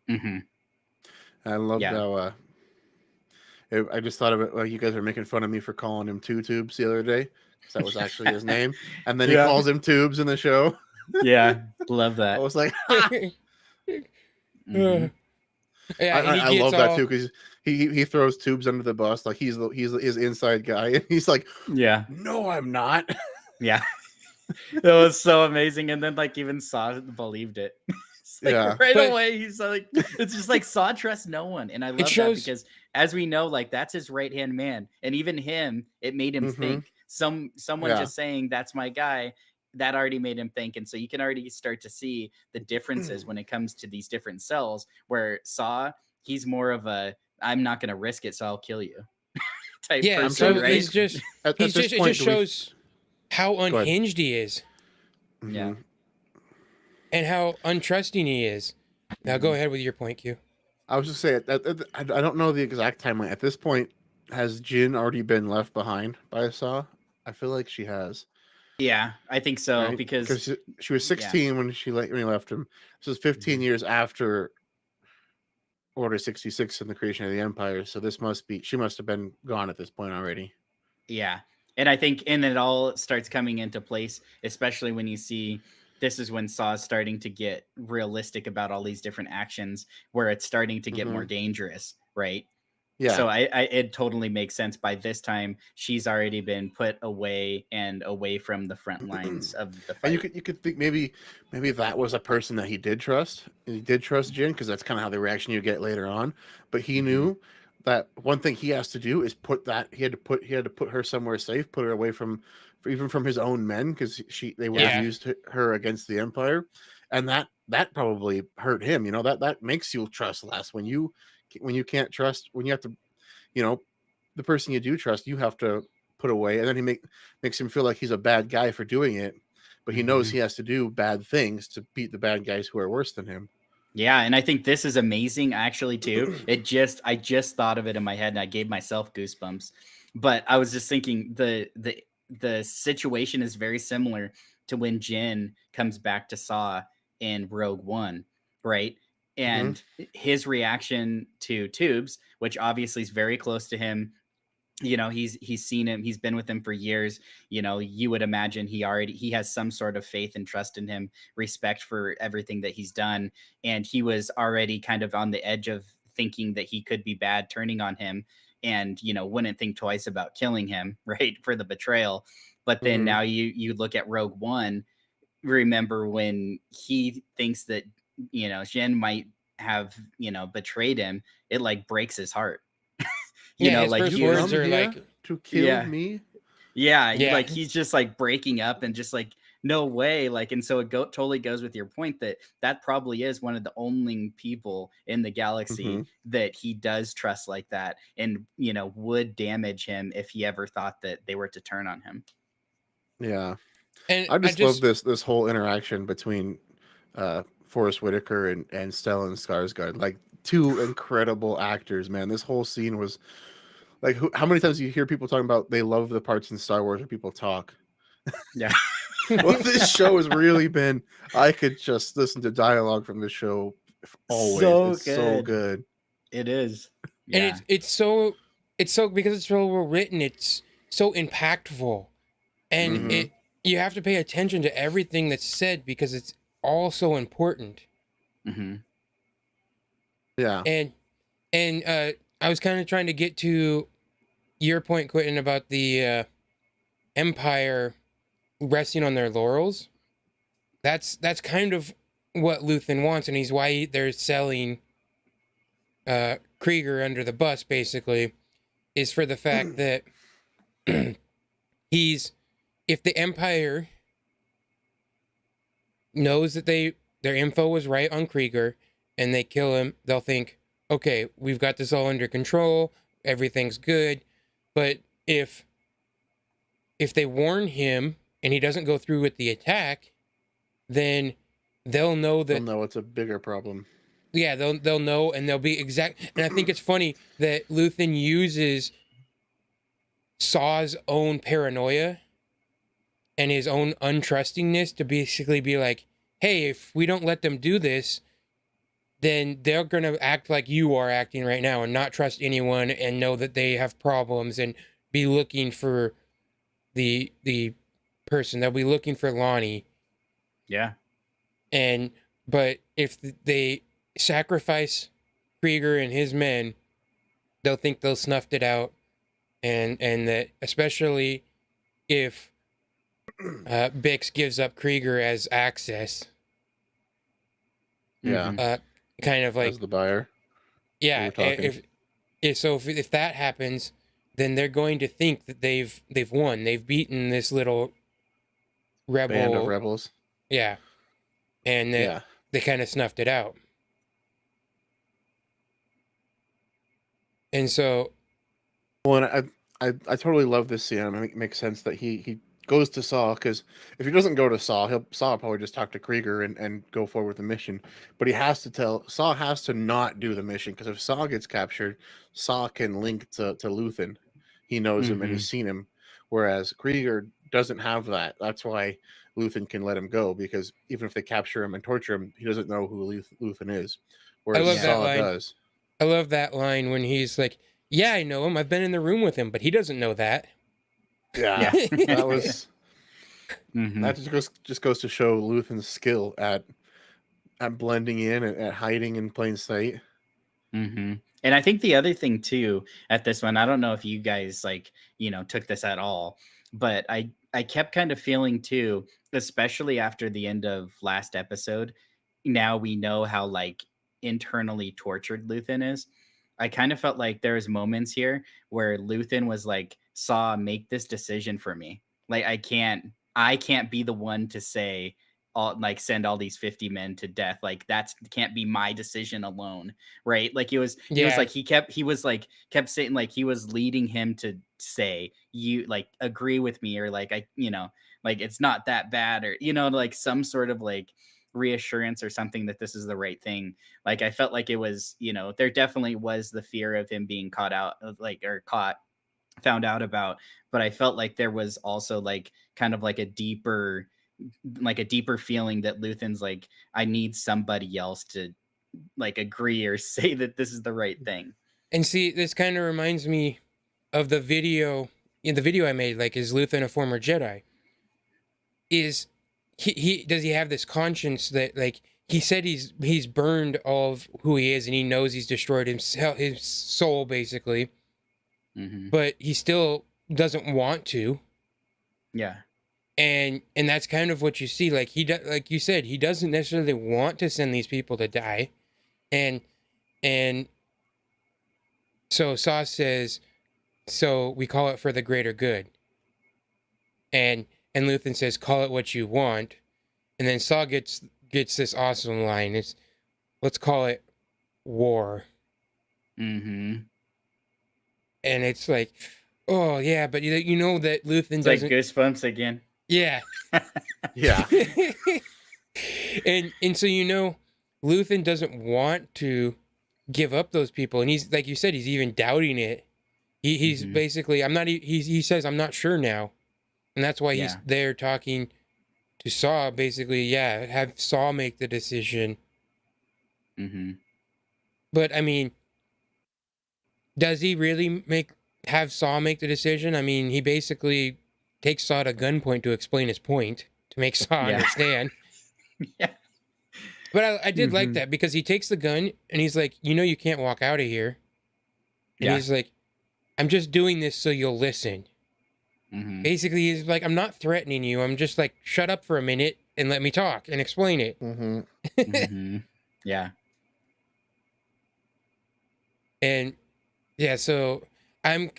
Speaker 2: I love how I just thought of it. Well, you guys are making fun of me for calling him Two Tubes the other day, because that was actually his name. And then he calls him Tubes in the show.
Speaker 6: Yeah, love that.
Speaker 2: I was like,
Speaker 4: Yeah,
Speaker 2: I love that too, because he throws Tubes under the bus like he's his inside guy, and he's like, no, I'm not.
Speaker 6: Yeah, that was so amazing. And then like even Saw believed it. Like, right away, he's like, it's just like Saw trusts no one, and I love that because as we know, like that's his right hand man, and even him, it made him think. Someone just saying that's my guy, that already made him think, and so you can already start to see the differences when it comes to these different cells. Where Saw, he's more of a I'm not going to risk it, so I'll kill you type person.
Speaker 4: So
Speaker 6: right?
Speaker 4: he's just it just shows how unhinged he is.
Speaker 6: Yeah.
Speaker 4: And how untrusting he is. Now go ahead with your point, Q.
Speaker 2: I was just saying, I don't know the exact timeline. At this point, has Jin already been left behind by Saw? I feel like she has.
Speaker 6: Yeah, I think so,
Speaker 2: right?
Speaker 6: because
Speaker 2: she was 16 when he left him. This was 15 years after Order 66 and the creation of the Empire. So she must have been gone at this point already.
Speaker 6: Yeah, and I think it all starts coming into place, especially when you see. This is when Saw's starting to get realistic about all these different actions, where it's starting to get more dangerous, right?
Speaker 2: Yeah.
Speaker 6: So it totally makes sense. By this time, she's already been put away from the front lines of the fight.
Speaker 2: And you could think maybe that was a person that he did trust. He did trust Jin, because that's kind of how the reaction you get later on. But he knew that one thing he has to do is he had to put her somewhere safe, put her away from even from his own men, because they would have used her against the Empire, and that probably hurt him. That makes you trust less when you can't trust, when you have to, the person you do trust you have to put away, and then he makes him feel like he's a bad guy for doing it, but he knows he has to do bad things to beat the bad guys who are worse than him.
Speaker 6: Yeah, and I think this is amazing actually too. I just thought of it in my head and I gave myself goosebumps. But I was just thinking the situation is very similar to when Jin comes back to Saw in Rogue One, right?
Speaker 2: Hmm.
Speaker 6: And his reaction to Tubes, which obviously is very close to him, he's seen him, he's been with him for years. You would imagine he has some sort of faith and trust in him, respect for everything that he's done, and he was already kind of on the edge of thinking that he could be bad, turning on him, and wouldn't think twice about killing him right, for the betrayal. But then
Speaker 2: Hmm.
Speaker 6: now you look at Rogue One. Remember when he thinks that Jin might have betrayed him, it like breaks his heart.
Speaker 4: Yeah, his
Speaker 6: Like
Speaker 4: first
Speaker 2: You
Speaker 6: he
Speaker 4: words
Speaker 2: come
Speaker 6: was,
Speaker 4: are
Speaker 2: here
Speaker 4: like,
Speaker 2: to kill
Speaker 6: yeah.
Speaker 2: me?
Speaker 6: Yeah,
Speaker 4: yeah,
Speaker 6: like he's just like breaking up and just like no way, like, and so it totally goes with your point that that probably is one of the only people in the
Speaker 2: Hmm.
Speaker 6: galaxy that he does trust like that, and would damage him if he ever thought that they were to turn on him.
Speaker 2: Yeah.
Speaker 4: and
Speaker 2: I
Speaker 4: I
Speaker 2: just love
Speaker 4: just
Speaker 2: this whole interaction between Forrest Whitaker and Stellan Skarsgård. Like two incredible actors, man. This whole scene was like, how many times do you hear people talking about they love the parts in Star Wars where people talk?
Speaker 6: Yeah.
Speaker 2: Well, this show has really been. I could just listen to dialogue from this show always.
Speaker 6: So
Speaker 2: It's so
Speaker 6: good.
Speaker 2: good.
Speaker 6: It is.
Speaker 4: and
Speaker 6: Yeah.
Speaker 4: it's so because it's so well written, it's so impactful, and
Speaker 2: Hmm.
Speaker 4: it you have to pay attention to everything that's said because it's all so important.
Speaker 6: Hmm.
Speaker 2: Yeah.
Speaker 4: And I was kind of trying to get to your point, Quentin, about the Empire resting on their laurels. That's kind of what Luthen wants, and he's why they're selling Krieger under the bus. Basically, is for the fact that he's if the Empire knows that their info was right on Krieger and they kill him, they'll think, okay, we've got this all under control, everything's good. But if they warn him and he doesn't go through with the attack, then they'll know
Speaker 2: They'll
Speaker 4: that.
Speaker 2: know it's a bigger problem.
Speaker 4: Yeah, they'll know, and they'll be exact. And I think it's funny that Luthen uses Saw's own paranoia and his own untrustingness to basically be like, hey, if we don't let them do this, then they're going to act like you are acting right now and not trust anyone and know that they have problems and be looking for the person. They'll be looking for Lonnie.
Speaker 6: Yeah.
Speaker 4: But if they sacrifice Krieger and his men, they'll think they'll snuffed it out, and that especially if Bix gives up Krieger as access,
Speaker 2: Yeah.
Speaker 6: Mhm.
Speaker 4: kind of like
Speaker 2: As the buyer.
Speaker 4: yeah.
Speaker 2: were talking.
Speaker 4: If that happens, then they're going to think that they've won. They've beaten this little rebel.
Speaker 2: Band of rebels.
Speaker 4: Yeah, and that
Speaker 2: Yeah.
Speaker 4: they kind of snuffed it out. And so,
Speaker 2: Well, and I totally love this scene. I mean, it makes sense that he goes to Saw, because if he doesn't go to Saw, Saw will probably just talk to Krieger and go forward with the mission. But he has to Saw has to not do the mission, because if Saw gets captured, Saw can link to Luthen. He knows him and he's seen him, whereas Krieger doesn't have that. That's why Luthen can let him go, because even if they capture him and torture him, he doesn't know who Luthen is, whereas
Speaker 4: love that
Speaker 2: Saw
Speaker 4: line.
Speaker 2: does.
Speaker 4: I love that line when he's like, "Yeah, I know him. I've been in the room with him, but he doesn't know that."
Speaker 2: Yeah, that was.
Speaker 6: Mhm.
Speaker 2: That just goes to show Luthen's skill at blending in and at hiding in plain sight.
Speaker 6: Mm-hmm. And I think the other thing too at this one, I don't know if you guys like, took this at all, but I kept kind of feeling too, especially after the end of last episode. Now we know how like internally tortured Luthen is. I kind of felt like there was moments here where Luthen was like, "Saw, make this decision for me. Like I can't be the one to say all like send all these 50 men to death. Like that's can't be my decision alone." Right? Like
Speaker 4: Yeah.
Speaker 6: he was like kept saying like he was leading him to say you like agree with me, or like like it's not that bad, or like some sort of like reassurance or something that this is the right thing. Like, I felt like it was, there definitely was the fear of him being caught out, found out about, but I felt like there was also like kind of like a deeper feeling that Luthen's like, I need somebody else to like agree or say that this is the right thing.
Speaker 4: And see, this kind of reminds me of the video I made, like, is Luthen a former Jedi? Is he does he have this conscience that, like, he said he's burned all of who he is, and he knows he's destroyed himself, his soul, basically, but he still doesn't want to.
Speaker 6: Yeah.
Speaker 4: And that's kind of what you see. Like, like you said, he doesn't necessarily want to send these people to die. And so Saw says, so we call it for the greater good. And Luthen says, call it what you want. And then Saw gets this awesome line. It's, let's call it war.
Speaker 6: Mm-hmm.
Speaker 4: And it's like, oh yeah, but you know that Luthen
Speaker 6: it's
Speaker 4: doesn't.
Speaker 6: Like goosebumps again.
Speaker 4: Yeah.
Speaker 2: Yeah.
Speaker 4: and so, Luthen doesn't want to give up those people, and he's, like you said, he's even doubting it. He's basically, he says, I'm not sure now, and that's why he's there talking to Saw. Basically, have Saw make the decision. But I mean, does he really have Saw make the decision? I mean, he basically takes Saw to gunpoint to explain his point, to make Saw understand.
Speaker 6: Yeah.
Speaker 4: But I did like that, because he takes the gun and he's like, you can't walk out of here. And he's like, I'm just doing this so you'll listen. Basically, he's like, I'm not threatening you. I'm just like, shut up for a minute and let me talk and explain it.
Speaker 6: Yeah.
Speaker 4: And yeah, so I'm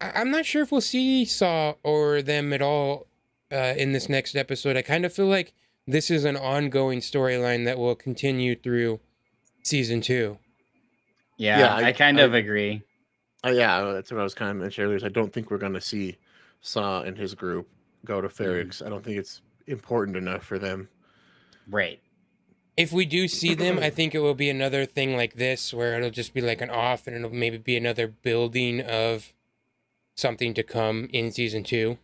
Speaker 4: not sure if we'll see Saw or them at all in this next episode. I kind of feel like this is an ongoing storyline that will continue through season 2.
Speaker 6: Yeah, I kind of agree.
Speaker 2: Yeah, that's what I was kind of mentioning earlier. I don't think we're going to see Saw and his group go to Ferrix. I don't think it's important enough for them.
Speaker 6: Right.
Speaker 4: If we do see them, I think it will be another thing like this, where it'll just be like an off, and it'll maybe be another building of something to come in season 2.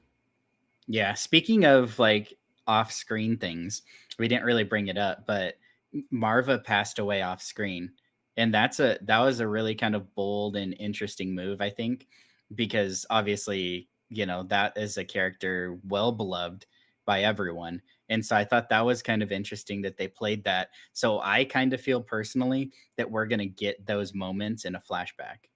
Speaker 6: Yeah. Speaking of like off-screen things, we didn't really bring it up, but Marva passed away off screen, and that was a really kind of bold and interesting move, I think, because obviously, that is a character well beloved by everyone, and so I thought that was kind of interesting that they played that. So I kind of feel personally that we're gonna get those moments in a flashback,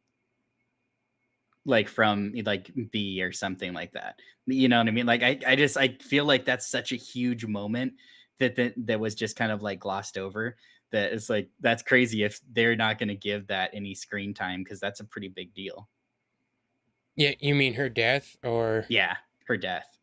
Speaker 6: like from like B or something like that. You know what I mean? Like I feel like that's such a huge moment that was just kind of like glossed over, that it's like, that's crazy if they're not going to give that any screen time, because that's a pretty big deal.
Speaker 4: Yeah, you mean her death? Or
Speaker 6: yeah, her death.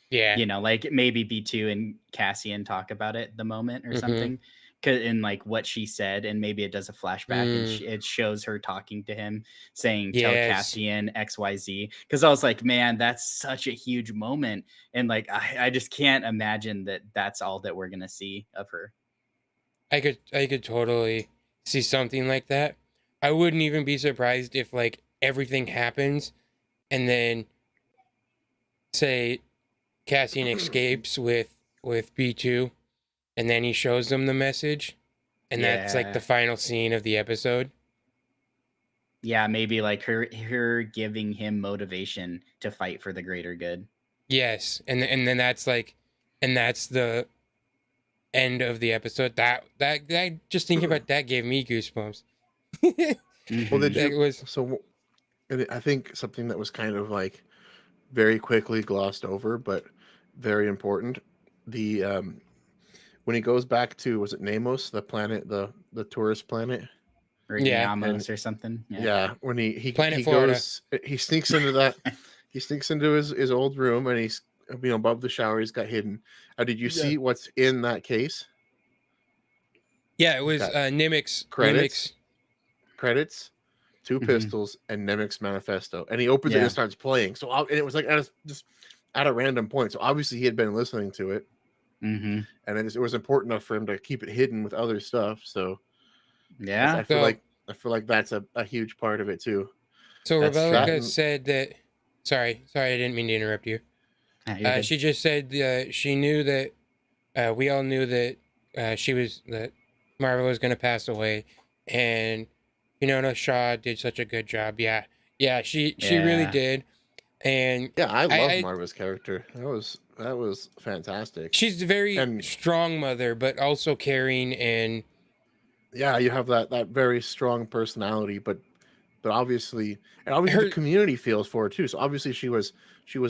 Speaker 4: Yeah,
Speaker 6: like maybe B2 and Cassian talk about it the moment or something, in like what she said, and maybe it does a flashback and it shows her talking to him saying, tell Cassian XYZ, because I was like, man, that's such a huge moment, and like I just can't imagine that that's all that we're gonna see of her.
Speaker 4: I could totally see something like that. I wouldn't even be surprised if like everything happens and then say Cassian escapes with B2, and then he shows them the message, and that's like the final scene of the episode.
Speaker 6: Yeah, maybe like her giving him motivation to fight for the greater good. Yes,
Speaker 4: and then that's like, and that's the end of the episode. That just thinking about that gave me goosebumps.
Speaker 2: Well, I think something that was kind of like very quickly glossed over, but very important. The when he goes back to, was it Namos, the planet, the tourist planet,
Speaker 6: or Namos or something?
Speaker 2: Yeah, when he
Speaker 4: Planet
Speaker 2: goes, he sneaks into that. He sneaks into his old room, and he's above the shower. He's got hidden. Did you see what's in that case?
Speaker 4: Yeah, it was Nemik's
Speaker 2: credits, 2 pistols, and Nemik's manifesto. And he opens it and starts playing. And it was like just at a random point. So obviously he had been listening to it.
Speaker 6: Mm-hmm.
Speaker 2: and it was important enough for him to keep it hidden with other stuff. So
Speaker 6: Yeah.
Speaker 2: I feel
Speaker 4: So-
Speaker 2: like that's a huge part of it too.
Speaker 4: So
Speaker 6: That's true.
Speaker 4: Rebecca said that. Sorry, I didn't mean to interrupt you.
Speaker 6: You're good.
Speaker 4: She just said she knew that we all knew that that Marva was going to pass away, and Fiona Shaw did such a good job. Yeah, she really
Speaker 6: Yeah.
Speaker 4: did, and
Speaker 2: Yeah, I love
Speaker 4: I-
Speaker 2: Marva's character. That was fantastic.
Speaker 4: she's a very
Speaker 2: And-
Speaker 4: strong mother, but also caring and
Speaker 2: Yeah, you have that very strong personality, but obviously, and obviously
Speaker 4: Her-
Speaker 2: the community feels for her too. So obviously she was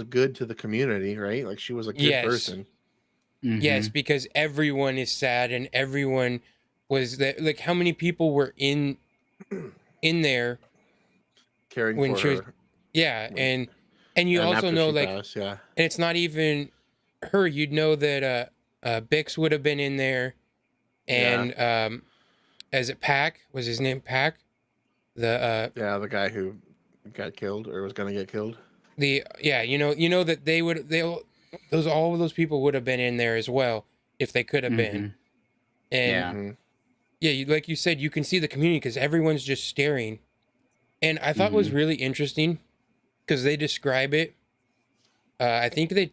Speaker 2: good to the community, right? Like she was a good
Speaker 4: Yes.
Speaker 2: person.
Speaker 6: Mhm.
Speaker 4: yes, because everyone is sad and everyone was that. Like, how many people were in there
Speaker 2: Caring
Speaker 4: when
Speaker 2: for
Speaker 4: she was?
Speaker 2: her.
Speaker 4: Yeah, and you
Speaker 2: And
Speaker 4: also
Speaker 2: after
Speaker 4: know
Speaker 2: she
Speaker 4: like.
Speaker 2: passed, yeah.
Speaker 4: And it's not even her. You'd know that Bix would have been in there, and as it Pack was his name Pack, the
Speaker 2: The guy who got killed or was gonna get killed.
Speaker 4: you know that all of those people would have been in there as well if they could have been, and
Speaker 6: Yeah.
Speaker 2: Mhm.
Speaker 4: like you said, you can see the community because everyone's just staring, and I thought was really interesting because they describe it. I think to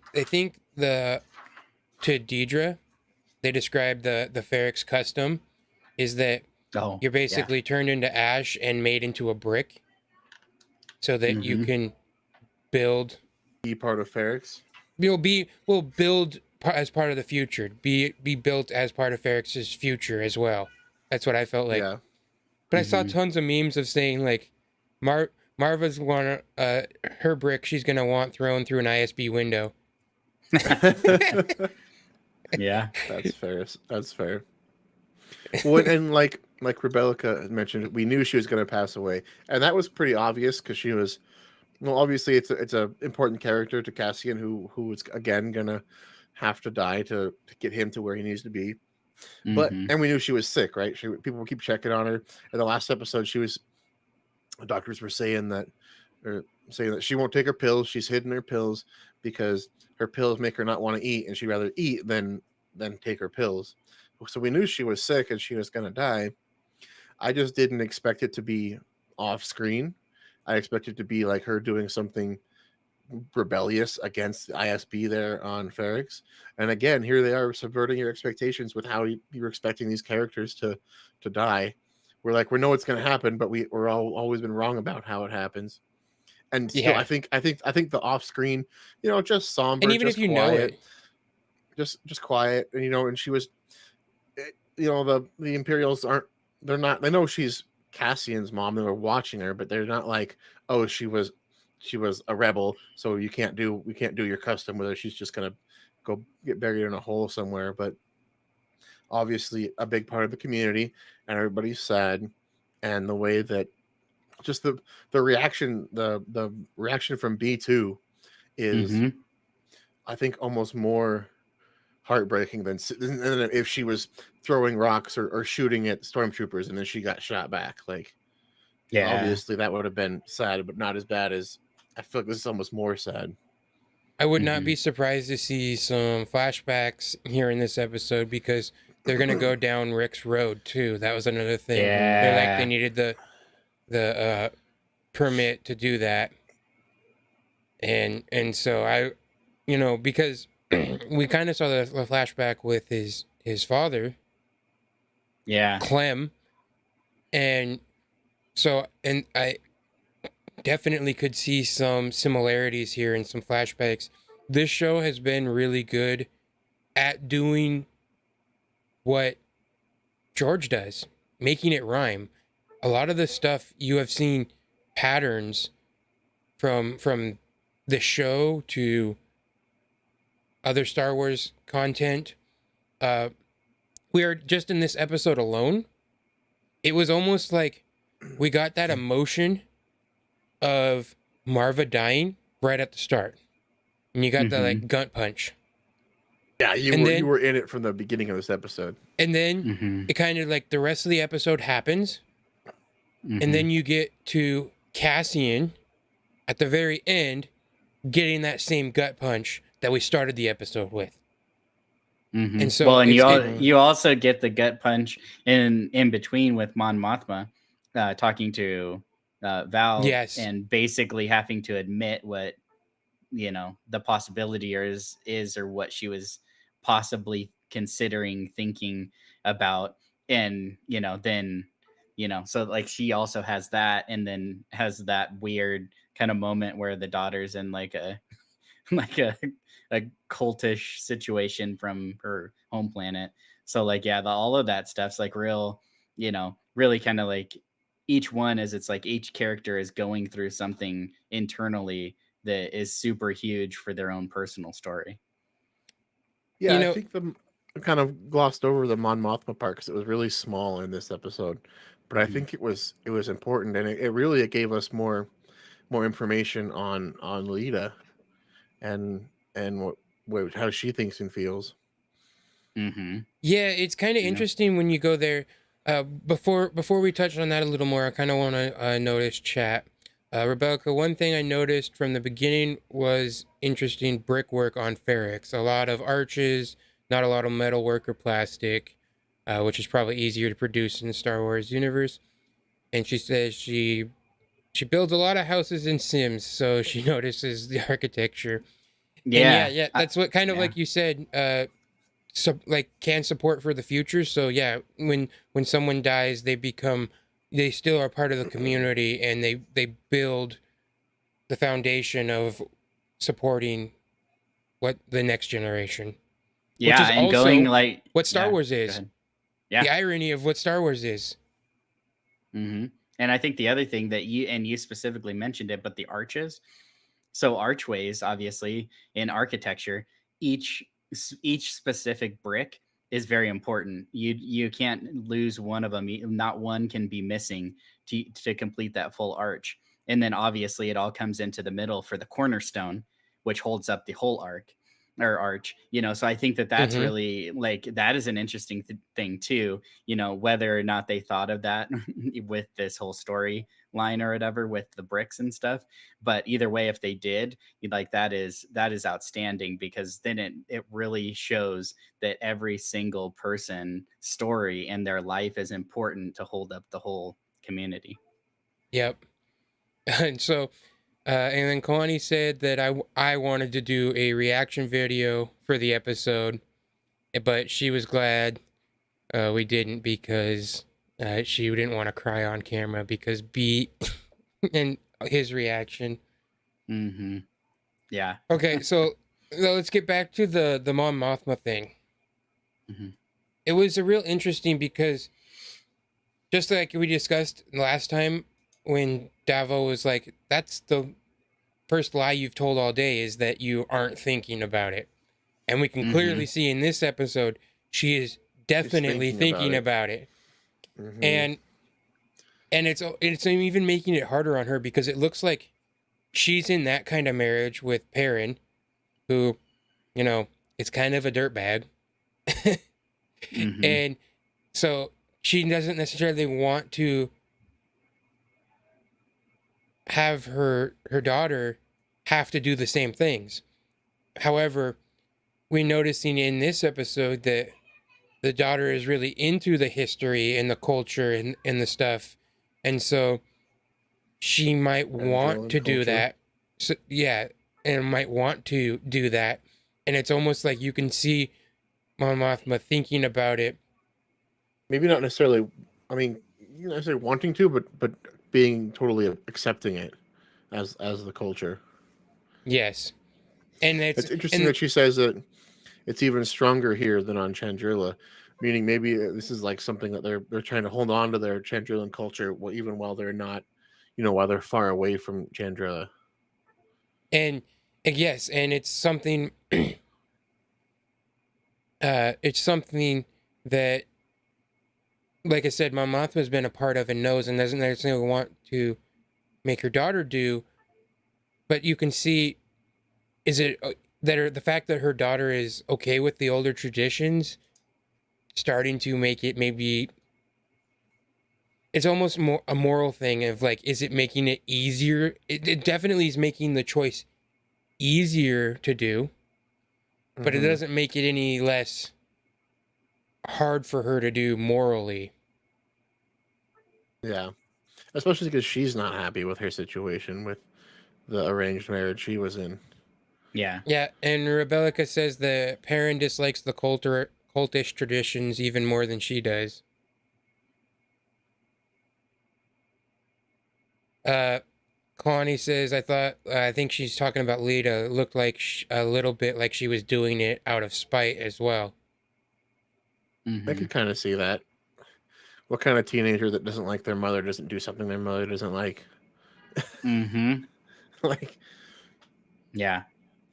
Speaker 4: Deidre, they describe the Ferrix custom is that
Speaker 6: Oh,
Speaker 4: you're basically turned into ash and made into a brick, so that you
Speaker 6: Mhm.
Speaker 4: can build.
Speaker 2: Be part of Ferrix.
Speaker 4: Build as part of the future. Be built as part of Ferrix's future as well. That's what I felt like.
Speaker 2: Yeah.
Speaker 4: But I saw tons of memes of saying like, Marva's want her brick. She's gonna want thrown through an ISB window.
Speaker 6: yeah.
Speaker 2: That's fair. That's fair. Well, and like Rebecca mentioned, we knew she was going to pass away, and that was pretty obvious because she was. Well, obviously, it's a important character to Cassian, who is again going to have to die to get him to where he needs to be. But
Speaker 6: Mhm.
Speaker 2: and we knew she was sick, right? People would keep checking on her. In the last episode, the doctors were saying that she won't take her pills. She's hidden her pills because her pills make her not want to eat, and she'd rather eat than take her pills. So we knew she was sick and she was going to die. I just didn't expect it to be off screen. I expected it to be like her doing something rebellious against the ISB there on Ferrix. And again, here they are subverting your expectations with how you're expecting these characters to die. We know it's going to happen, but we're always been wrong about how it happens. And still,
Speaker 4: Yeah.
Speaker 2: I think the off screen, just somber,
Speaker 4: And even
Speaker 2: just
Speaker 4: if you
Speaker 2: quiet,
Speaker 4: know it,
Speaker 2: just quiet, and she was, the Imperials they're not. They know she's Cassian's mom. They were watching her, but they're not like, oh, she was a rebel, so we can't do your custom with her. She's just gonna go get buried in a hole somewhere. But obviously, a big part of the community, and everybody's sad, and the way that just the reaction, the reaction from B2 is,
Speaker 6: Mhm.
Speaker 2: I think, almost more heartbreaking than if she was throwing rocks or shooting at stormtroopers and then she got shot back. Like,
Speaker 6: Yeah.
Speaker 2: obviously that would have been sad, but not as bad as, I feel like this is almost more sad.
Speaker 4: I would not be surprised to see some flashbacks here in this episode because they're gonna go down Rick's road too. That was another thing. They're like they
Speaker 6: Yeah.
Speaker 4: needed the permit to do that, and so I, because we kind of saw the flashback with his father,
Speaker 6: Yeah.
Speaker 4: Clem, and I definitely could see some similarities here in some flashbacks. This show has been really good at doing what George does, making it rhyme. A lot of the stuff you have seen patterns from the show to other Star Wars content. We are just in this episode alone. It was almost like we got that emotion of Marva dying right at the start, and you got the like gut punch,
Speaker 2: Yeah,
Speaker 4: And then-
Speaker 2: you were in it from the beginning of this episode.
Speaker 4: and then
Speaker 6: Mhm.
Speaker 4: it kind of like the rest of the episode happens,
Speaker 6: Mhm.
Speaker 4: and then you get to Cassian at the very end getting that same gut punch that we started the episode with.
Speaker 6: Mhm.
Speaker 4: And so
Speaker 6: Well, and
Speaker 4: it's
Speaker 6: you also get the gut punch in between with Mon Mothma talking to Val
Speaker 4: yes.
Speaker 6: and basically having to admit what the possibility is or what she was possibly considering thinking about. And then so like she also has that, and then has that weird kind of moment where the daughter's in like a like a cultish situation from her home planet. So like yeah, all of that stuff's like real, really kind of like each one is, it's like each character is going through something internally that is super huge for their own personal story.
Speaker 2: Yeah,
Speaker 4: You
Speaker 2: I
Speaker 4: know,
Speaker 2: think I kind of glossed over the Mon Mothma part because it was really small in this episode, but I
Speaker 6: Mhm.
Speaker 2: think it was important, and it gave us more information on Lita and what how she thinks and feels.
Speaker 6: Mhm.
Speaker 4: yeah, it's kind of
Speaker 6: Yeah.
Speaker 4: interesting when you go there. Before we touch on that a little more, I kind of want to notice chat. Rebecca, one thing I noticed from the beginning was interesting brickwork on Ferrix. A lot of arches, not a lot of metalwork or plastic, which is probably easier to produce in the Star Wars universe. And she says she builds a lot of houses in Sims, so she notices the architecture. And yeah,
Speaker 6: Yeah.
Speaker 4: yeah, that's what kind of
Speaker 6: Yeah.
Speaker 4: like you said. Like can support for the future. So yeah, when someone dies, they still are part of the community, and they build the foundation of supporting what the next generation, which
Speaker 6: Yeah,
Speaker 4: is
Speaker 6: and going
Speaker 4: also
Speaker 6: like
Speaker 4: what Star
Speaker 6: yeah,
Speaker 4: Wars
Speaker 6: go
Speaker 4: is.
Speaker 6: ahead. Yeah.
Speaker 4: The irony of what Star Wars is.
Speaker 6: And I think the other thing that you specifically mentioned it, but the arches. So archways, obviously, in architecture, each each specific brick is very important. You can't lose one of them. Not one can be missing to complete that full arch. And then obviously it all comes into the middle for the cornerstone, which holds up the whole arc or arch. So I think that that's
Speaker 4: Mm-hmm.
Speaker 6: really like that is an interesting thing too. Whether or not they thought of that with this whole story line or whatever with the bricks and stuff, but either way, if they did, like that is outstanding, because then it really shows that every single person story and their life is important to hold up the whole community.
Speaker 4: Yep. And so, and then Kalani said that I wanted to do a reaction video for the episode, but she was glad we didn't, because she didn't want to cry on camera because B and his reaction.
Speaker 6: Mm-hmm. Yeah.
Speaker 4: Okay, so let's get back to the Mon Mothma thing.
Speaker 6: Mm-hmm.
Speaker 4: It was a real interesting because just like we discussed last time when Davo was like, "That's the first lie you've told all day, is that you aren't thinking about it," and we can clearly
Speaker 6: Mm-hmm.
Speaker 4: see in this episode she is
Speaker 2: She's
Speaker 4: definitely
Speaker 2: thinking about
Speaker 4: thinking
Speaker 2: it.
Speaker 4: about it.
Speaker 2: Hmm.
Speaker 4: And it's even making it harder on her, because it looks like she's in that kind of marriage with Perrin, who, is kind of a dirtbag.
Speaker 6: Mm-hmm.
Speaker 4: And so she doesn't necessarily want to have her daughter have to do the same things. However, we're noticing in this episode that the daughter is really into the history and the culture and the stuff. And so she might want
Speaker 2: Andor
Speaker 4: to do
Speaker 2: culture.
Speaker 4: that. So, yeah, and might want to do that. And it's almost like you can see Mon Mothma thinking about it.
Speaker 2: Maybe not necessarily. I mean, not necessarily wanting to, but being totally accepting it as the culture.
Speaker 4: Yes. And
Speaker 2: It's interesting that she says that it's even stronger here than on Chandrila, meaning maybe this is like something that they're trying to hold on to their Chandrilan culture, even while they're not, while they're far away from Chandrila.
Speaker 4: and yes, and it's something that, like I said, my Mothma has been a part of and knows, and doesn't necessarily want to make her daughter do. But you can see, is it the fact that her daughter is okay with the older traditions starting to make it, maybe it's almost more a moral thing of like, is it making it easier? It definitely is making the choice easier to do, but it
Speaker 2: Mhm.
Speaker 4: doesn't make it any less hard for her to do morally.
Speaker 2: Yeah, especially because she's not happy with her situation with the arranged marriage she was in.
Speaker 6: Yeah.
Speaker 4: Yeah, and Rebellica says the parent dislikes the cultish traditions even more than she does. Kaloni says, I think she's talking about Lita. Looked like a little bit like she was doing it out of spite as well.
Speaker 2: I could kind of see that. What kind of teenager that doesn't like their mother doesn't do something their mother doesn't like? Like,
Speaker 6: Yeah.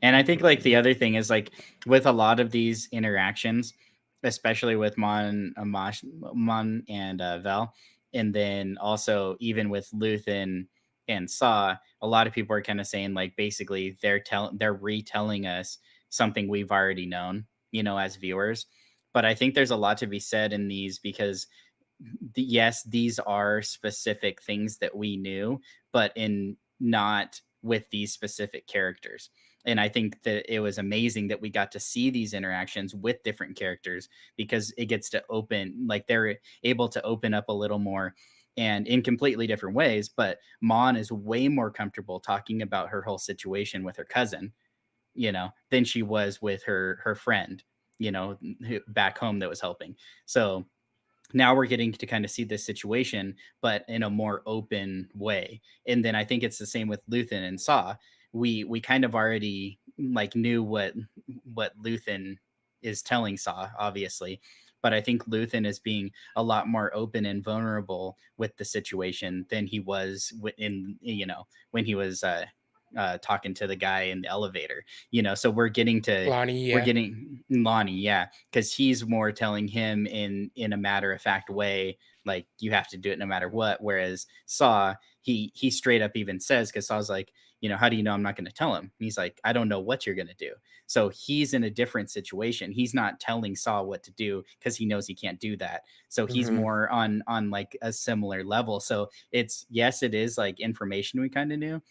Speaker 6: And I think like the other thing is like with a lot of these interactions, especially with Mon and Vel, and then also even with Luthen and Saw, a lot of people are kind of saying like basically they're retelling us something we've already known, as viewers. But I think there's a lot to be said in these because yes, these are specific things that we knew, but in not with these specific characters. And I think that it was amazing that we got to see these interactions with different characters because it gets to open, like they're able to open up a little more and in completely different ways. But Mon is way more comfortable talking about her whole situation with her cousin, than she was with her friend, back home that was helping. So now we're getting to kind of see this situation, but in a more open way. And then I think it's the same with Luthen and Saw. We kind of already like knew what Luthen is telling Saw, obviously, but I think Luthen is being a lot more open and vulnerable with the situation than he was when he was talking to the guy in the elevator. So we're getting to
Speaker 4: Lonnie, yeah.
Speaker 6: we're getting Lonnie, yeah, because he's more telling him in a matter of fact way, like you have to do it no matter what. Whereas Saw, he straight up even says, because Saw's like, how do you know I'm not going to tell him? And he's like, I don't know what you're going to do. So he's in a different situation. He's not telling Saw what to do because he knows he can't do that. So he's more on like a similar level. So it is like information we kind of knew,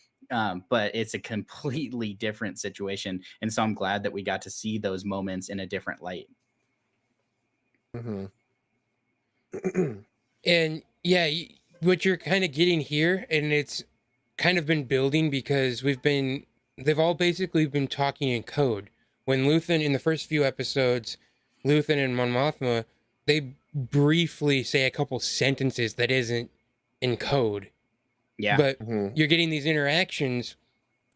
Speaker 6: but it's a completely different situation. And so I'm glad that we got to see those moments in a different light.
Speaker 4: And yeah, what you're kind of getting here, and it's kind of been building because they've all basically been talking in code. When Luthen, in the first few episodes, Luthen and Mon Mothma, they briefly say a couple sentences that isn't in code.
Speaker 6: Yeah.
Speaker 4: But you're getting these interactions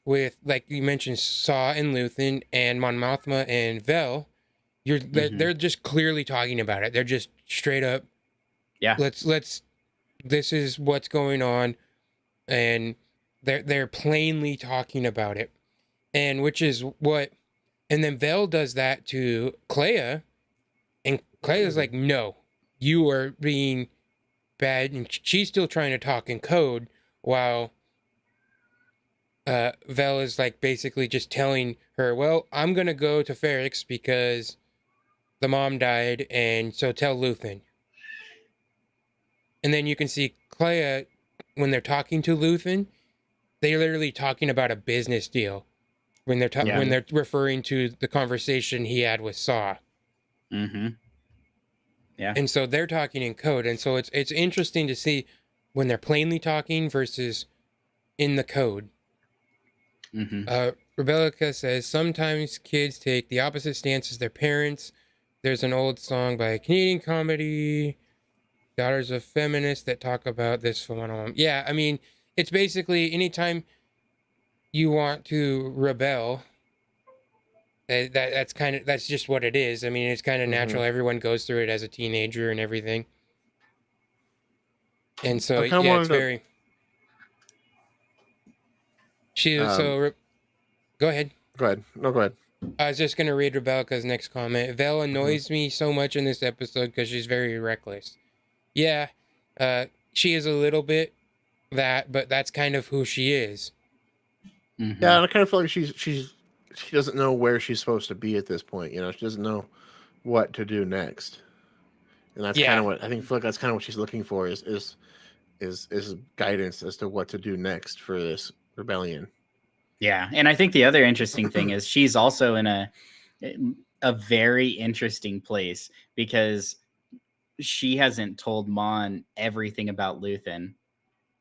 Speaker 4: with, like you mentioned, Saw and Luthen and Mon Mothma and Vel. They're just clearly talking about it. They're just straight up,
Speaker 6: yeah,
Speaker 4: this is what's going on, and they're plainly talking about it. And which is what, and then Vel does that to Clea, and Clea's like, no, you are being bad, and she's still trying to talk in code while Vel is like basically just telling her, well, I'm gonna go to Ferrix because the mom died, and so tell Luthen. And then you can see Clea, when they're talking to Luthen, they're literally talking about a business deal when they're when they're referring to the conversation he had with Saw.
Speaker 6: Yeah.
Speaker 4: And so they're talking in code, and so it's interesting to see when they're plainly talking versus in the code. Rebellica says sometimes kids take the opposite stance as their parents. There's an old song by a Canadian comedy, Daughters of Feminists, that talk about this phenomenon. Yeah, I mean, it's basically anytime you want to rebel, that's just what it is. I mean, it's kind of natural. Everyone goes through it as a teenager and everything. And so yeah, it's very. Go ahead.
Speaker 2: Go ahead. No, go ahead.
Speaker 4: I was just gonna read Rebecca's next comment. Vel annoys me so much in this episode because she's very reckless. Yeah, she is a little bit that, but that's kind of who she is.
Speaker 2: Yeah, and I kind of feel like she doesn't know where she's supposed to be at this point. She doesn't know what to do next, and that's kind of what I feel like that's kind of what she's looking for is guidance as to what to do next for this rebellion.
Speaker 6: Yeah, and I think the other interesting thing is she's also in a a very interesting place because she hasn't told Mon everything about Luthen,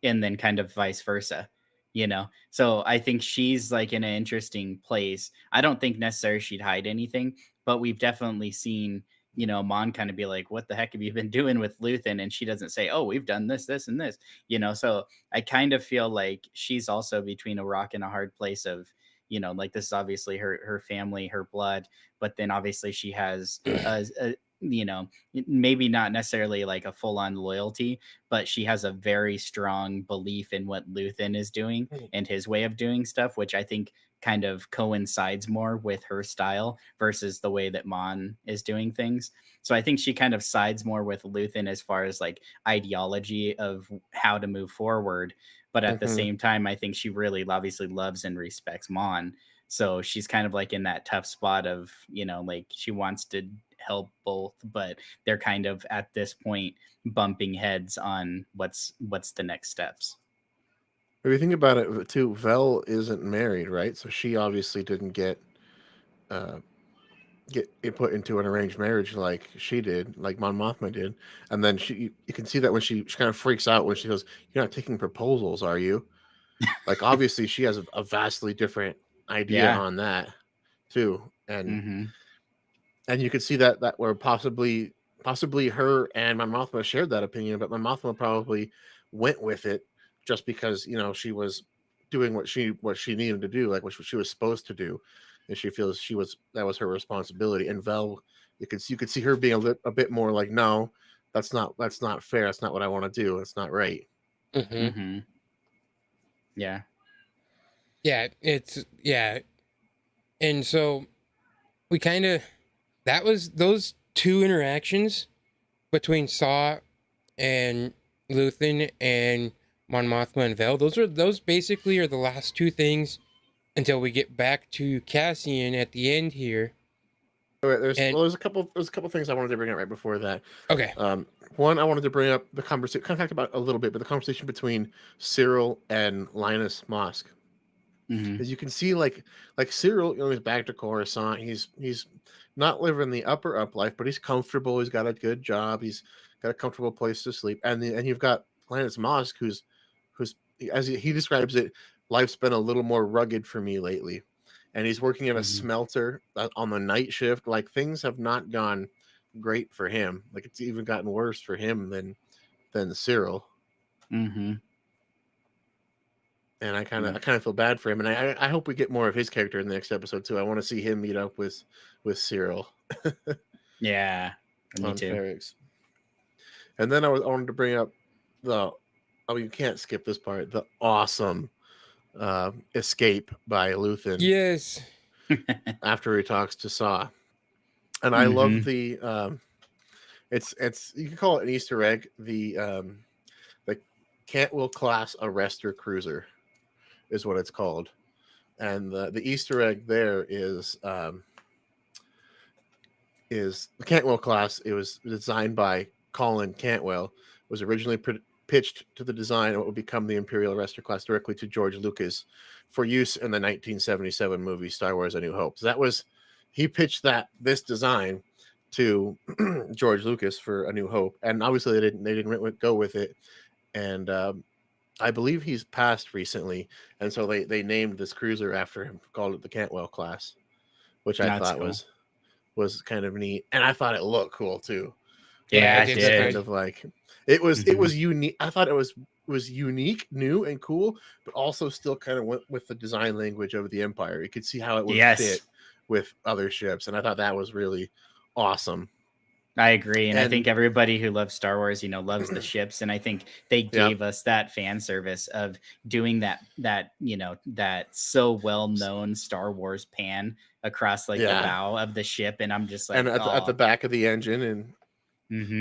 Speaker 6: and then kind of vice versa, you know? So I think she's like in an interesting place. I don't think necessarily she'd hide anything, but we've definitely seen, you know, Mon kind of be like, what the heck have you been doing with Luthen? And she doesn't say, oh, we've done this, this, and this, you know? So I kind of feel like she's also between a rock and a hard place of, you know, like this is obviously her family, her blood, but then obviously she has a you know, maybe not necessarily like a full on loyalty, but she has a very strong belief in what Luthen is doing and his way of doing stuff, which I think kind of coincides more with her style versus the way that Mon is doing things. So I think she kind of sides more with Luthen as far as like ideology of how to move forward. But at the same time, I think she really obviously loves and respects Mon. So she's kind of like in that tough spot of, you know, like she wants to help both, but they're kind of at this point bumping heads on what's the next steps.
Speaker 2: If you think about it too, Vel isn't married, right? So she obviously didn't get it put into an arranged marriage like she did, like Mon Mothma did. And then you can see that when she kind of freaks out when she goes, "You're not taking proposals, are you?" Like obviously she has a vastly different idea
Speaker 6: Yeah.
Speaker 2: on that too. And
Speaker 6: Mm-hmm.
Speaker 2: and you could see that where possibly her and Mon Mothma shared that opinion, but Mon Mothma probably went with it just because, you know, she was doing what she needed to do, like what she was supposed to do, and she feels that was her responsibility. And Vel, you could see her being a bit more like, no, that's not fair. That's not what I want to do. It's not right.
Speaker 6: Mm-hmm. Yeah.
Speaker 4: Yeah, and so we kind of that was those two interactions between Saw and Luthen and Mon Mothma and Vel. Those basically are the last two things until we get back to Cassian at the end here.
Speaker 2: Okay,
Speaker 4: And
Speaker 2: there's a couple things I wanted to bring up right before that.
Speaker 4: okay,
Speaker 2: One, I wanted to bring up the conversation, kind of talked about a little bit, but the conversation between Cyril and Linus Mosk.
Speaker 6: Mm-hmm.
Speaker 2: As you can see, like Cyril, you know, he's back to Coruscant. He's not living the up life, but he's comfortable. He's got a good job. He's got a comfortable place to sleep. And you've got Linus Mosk, who's as he describes it, life's been a little more rugged for me lately. And he's working in a smelter on the night shift. Like things have not gone great for him. Like it's even gotten worse for him than Cyril.
Speaker 6: Mm-hmm.
Speaker 2: And I kind of feel bad for him. And I hope we get more of his character in the next episode too. I want to see him meet up with Cyril.
Speaker 6: Yeah, me
Speaker 2: on
Speaker 6: too.
Speaker 2: Ferrix. And then I wanted to bring up you can't skip this part. The awesome escape by Luthen.
Speaker 4: yes,
Speaker 2: After he talks to Saw. And I love the it's you can call it an Easter egg, the Cantwell class arrestor cruiser is what it's called. And the Easter egg there is the Cantwell class. It was designed by Colin Cantwell. It was originally pitched to the design of what would become the Imperial Arrestor class directly to George Lucas for use in the 1977 movie Star Wars: A New Hope. So he pitched this design to George Lucas for A New Hope, and obviously they didn't go with it. And I believe he's passed recently, and so they named this cruiser after him, called it the Cantwell class, which I thought
Speaker 6: cool.
Speaker 2: was kind of neat, and I thought it looked cool too.
Speaker 6: Yeah,
Speaker 4: it
Speaker 6: it
Speaker 4: did.
Speaker 6: did.
Speaker 2: Kind of like it was unique. I thought it was unique, new, and cool, but also still kind of went with the design language of the Empire. You could see how it would fit with other ships, and I thought that was really awesome.
Speaker 6: I agree, and I think everybody who loves Star Wars, loves the ships, and I think they gave us that fan service of doing that so well known Star Wars pan across the bow of the ship, and I'm just like,
Speaker 2: and at the back of the engine, and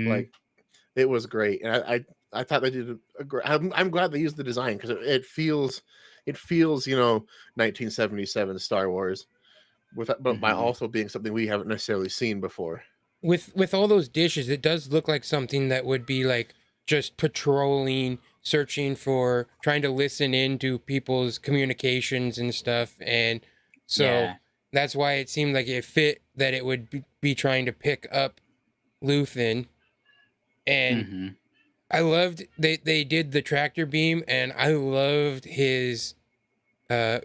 Speaker 2: like it was great, and I thought they did a great. I'm glad they used the design because it feels 1977 Star Wars, but by also being something we haven't necessarily seen before.
Speaker 4: With all those dishes, it does look like something that would be like just patrolling, searching for, trying to listen into people's communications and stuff. And so that's why it seemed like it fit that it would be trying to pick up Luthen. And
Speaker 6: Mm-hmm.
Speaker 4: I loved they did the tractor beam, and I loved his the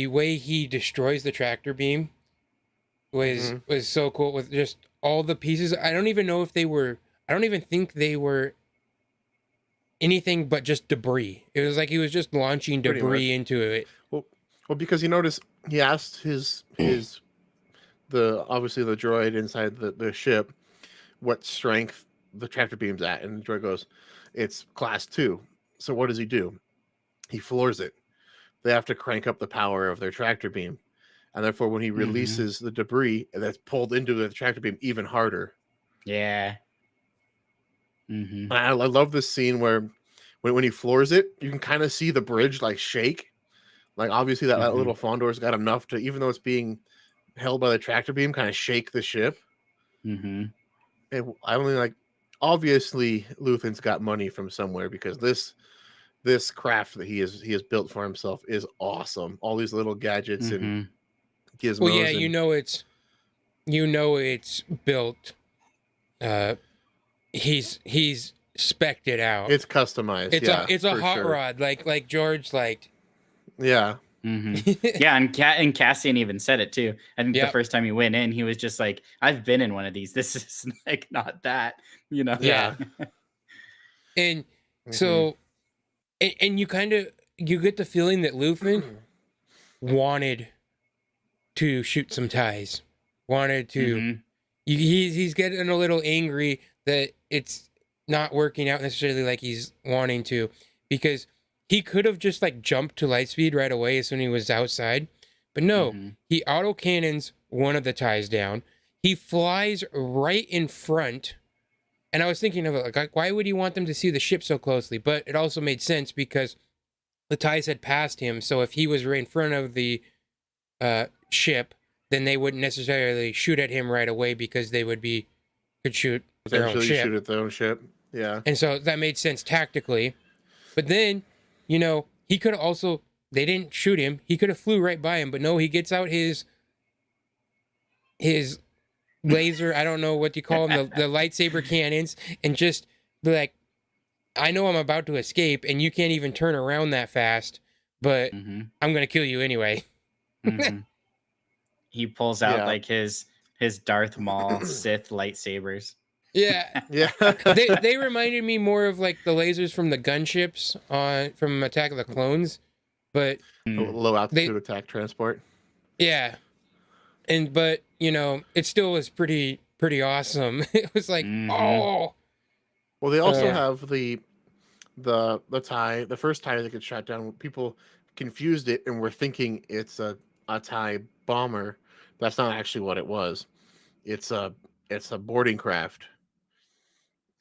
Speaker 4: way he destroys the tractor beam was so cool with just all the pieces. I don't even know if they were. I don't even think they were anything but just debris. It was like he was just launching
Speaker 2: Pretty
Speaker 4: debris
Speaker 2: much.
Speaker 4: into it.
Speaker 2: Well, because you notice he asked obviously the droid inside the ship what strength the tractor beam's at, and the droid goes, "It's class 2." So what does he do? He floors it. They have to crank up the power of their tractor beam, and therefore when he releases the debris, that's pulled into the tractor beam even harder.
Speaker 6: Yeah. Mm-hmm.
Speaker 2: I love this scene where when he floors it, you can kind of see the bridge like shake. Like obviously that little Fondor's got enough to, even though it's being held by the tractor beam, kind of shake the ship.
Speaker 6: Mm-hmm.
Speaker 2: And I only like, obviously Luthen's got money from somewhere, because this craft that he has built for himself is awesome. All these little gadgets and gizmos.
Speaker 4: Well, yeah,
Speaker 2: and,
Speaker 4: you know it's built. He's spec'd it out.
Speaker 2: it's customized.
Speaker 4: It's a hot
Speaker 2: sure.
Speaker 4: rod, like George liked.
Speaker 2: Yeah.
Speaker 6: Yeah, and Cassian even said it too. I think the first time he went in, he was just like, "I've been in one of these. This is like not that, you know."
Speaker 4: Yeah. And so, and you get the feeling that Luthen wanted to shoot some ties, wanted to. He's getting a little angry that it's not working out necessarily like he's wanting to, because he could have just like jumped to lightspeed right away as soon as he was outside. But no, he auto cannons one of the ties down. He flies right in front. And I was thinking of it, like, why would he want them to see the ship so closely? But it also made sense because the ties had passed him. So if he was right in front of the ship, then they wouldn't necessarily shoot at him right away, because they could shoot their own ship.
Speaker 2: Shoot at their own ship. Yeah.
Speaker 4: And so that made sense tactically. But then, he could have also, they didn't shoot him. He could have flew right by him, but no, he gets out his laser, I don't know what you call them, the lightsaber cannons, and just be like, I know I'm about to escape, and you can't even turn around that fast, but I'm going to kill you anyway.
Speaker 6: He pulls out like his Darth Maul Sith lightsabers.
Speaker 4: Yeah.
Speaker 2: Yeah.
Speaker 4: they reminded me more of like the lasers from the gunships from Attack of the Clones, but
Speaker 2: low altitude attack transport.
Speaker 4: Yeah. But it still was pretty awesome. It was like, oh.
Speaker 2: Well, they also have the tie, the first tie that gets shot down. People confused it and were thinking it's a tie bomber. That's not actually what it was. It's a boarding craft.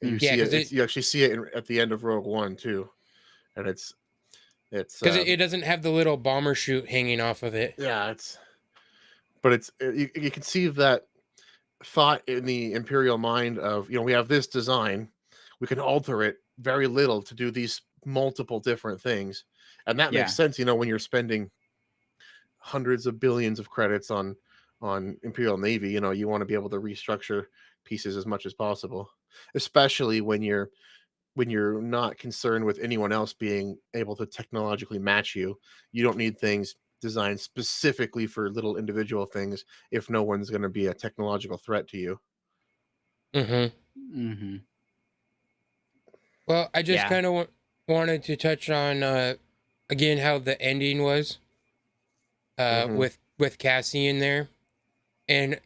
Speaker 2: And you actually see it at the end of Rogue One too, and it's because
Speaker 4: it doesn't have the little bomber chute hanging off of it.
Speaker 2: Yeah, but you can see that thought in the Imperial mind of, we have this design, we can alter it very little to do these multiple different things, and that makes sense. When you're spending hundreds of billions of credits on Imperial Navy, you want to be able to restructure pieces as much as possible, especially when you're not concerned with anyone else being able to technologically match you. You don't need things designed specifically for little individual things if no one's going to be a technological threat to you.
Speaker 4: Well, I just kind of wanted to touch on again how the ending was with Cassian there, and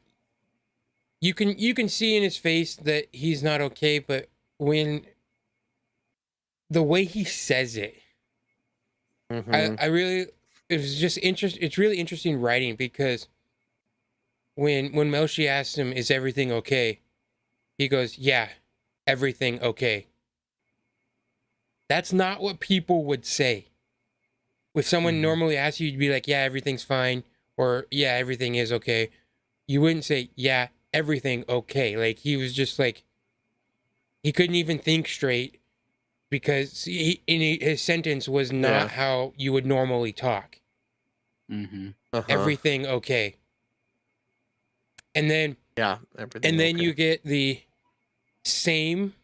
Speaker 4: you can see in his face that he's not okay, but when the way he says it, I really, it was just it's really interesting writing, because when Melshi asks him, "Is everything okay?" he goes, "Yeah, everything okay." That's not what people would say. If someone normally asks you, you'd be like, "Yeah, everything's fine," or "Yeah, everything is okay." You wouldn't say, "Yeah, everything okay." Like, he was just like, he couldn't even think straight, because his sentence was not how you would normally talk. everything okay. And then
Speaker 2: Yeah, everything.
Speaker 4: you get the same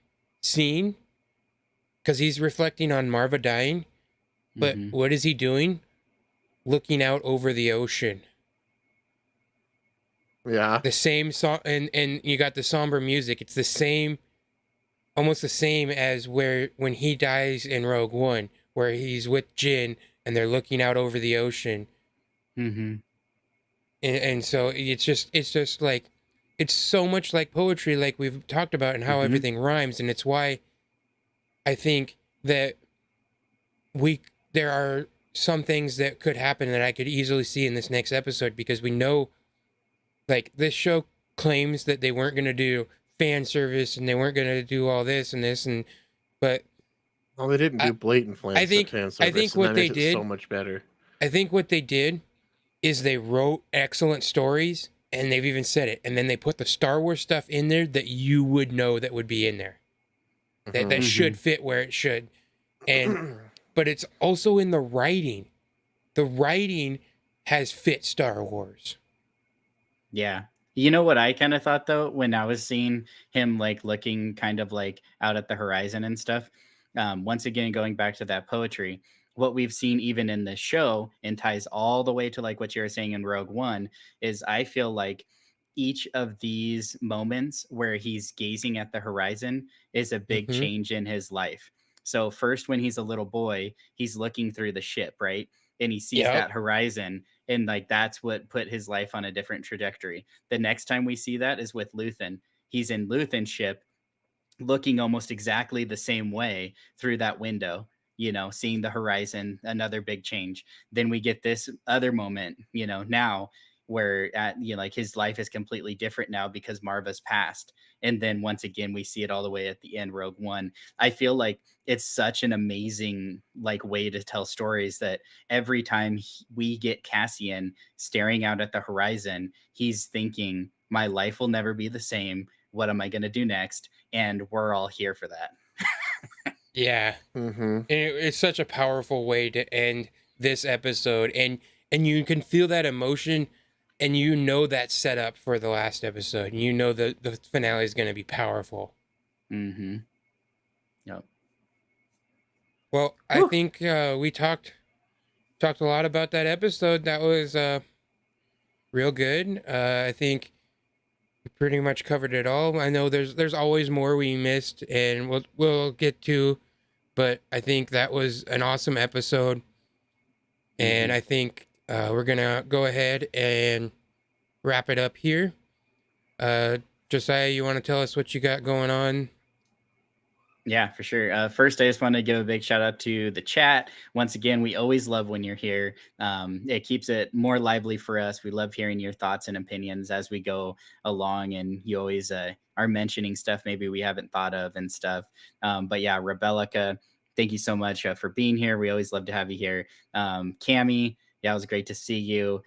Speaker 4: scene because he's reflecting on Marva dying, but what is he doing? Looking out over the ocean.
Speaker 2: Yeah.
Speaker 4: The same song, and you got the somber music. It's the same, almost the same as when he dies in Rogue One, where he's with Jin and they're looking out over the ocean. And so it's just like, it's so much like poetry, like we've talked about, and how everything rhymes. And it's why I think that there are some things that could happen that I could easily see in this next episode, because we know, like, this show claims that they weren't going to do fan service and they weren't going to do all this and this, but
Speaker 2: well, they didn't do blatant fan service.
Speaker 4: I think what they did
Speaker 2: so much better.
Speaker 4: I think what they did is they wrote excellent stories, and they've even said it, and then they put the Star Wars stuff in there that you would know that would be in there, that should fit where it should, and but it's also in the writing. The writing has fit Star Wars.
Speaker 6: Yeah. You know what I kind of thought, though, when I was seeing him like looking kind of like out at the horizon and stuff, once again, going back to that poetry, what we've seen even in the show and ties all the way to like what you were saying in Rogue One is, I feel like each of these moments where he's gazing at the horizon is a big change in his life. So first, when he's a little boy, he's looking through the ship, right? And he sees that horizon, and like that's what put his life on a different trajectory. The next time we see that is with Luthen. He's in Luthen's ship, looking almost exactly the same way through that window, you know, seeing the horizon, another big change. Then we get this other moment, you know, now where like his life is completely different now because Marva's passed. And then once again, we see it all the way at the end, Rogue One. I feel like it's such an amazing like way to tell stories that every time we get Cassian staring out at the horizon, he's thinking, my life will never be the same. What am I going to do next? And we're all here for that.
Speaker 4: Yeah. And it's such a powerful way to end this episode. And you can feel that emotion, and you know that setup for the last episode. You know the finale is going to be powerful.
Speaker 6: Yep.
Speaker 4: Well, I think we talked a lot about that episode. That was real good. I think we pretty much covered it all. I know there's always more we missed, and we'll get to, but I think that was an awesome episode. And I think we're gonna go ahead and wrap it up here. Josiah, you want to tell us what you got going on?
Speaker 6: Yeah, for sure. First, I just want to give a big shout out to the chat. Once again, we always love when you're here. It keeps it more lively for us. We love hearing your thoughts and opinions as we go along, and you always are mentioning stuff maybe we haven't thought of and stuff. But yeah, Rebellica, thank you so much for being here. We always love to have you here. Cammy, yeah, it was great to see you.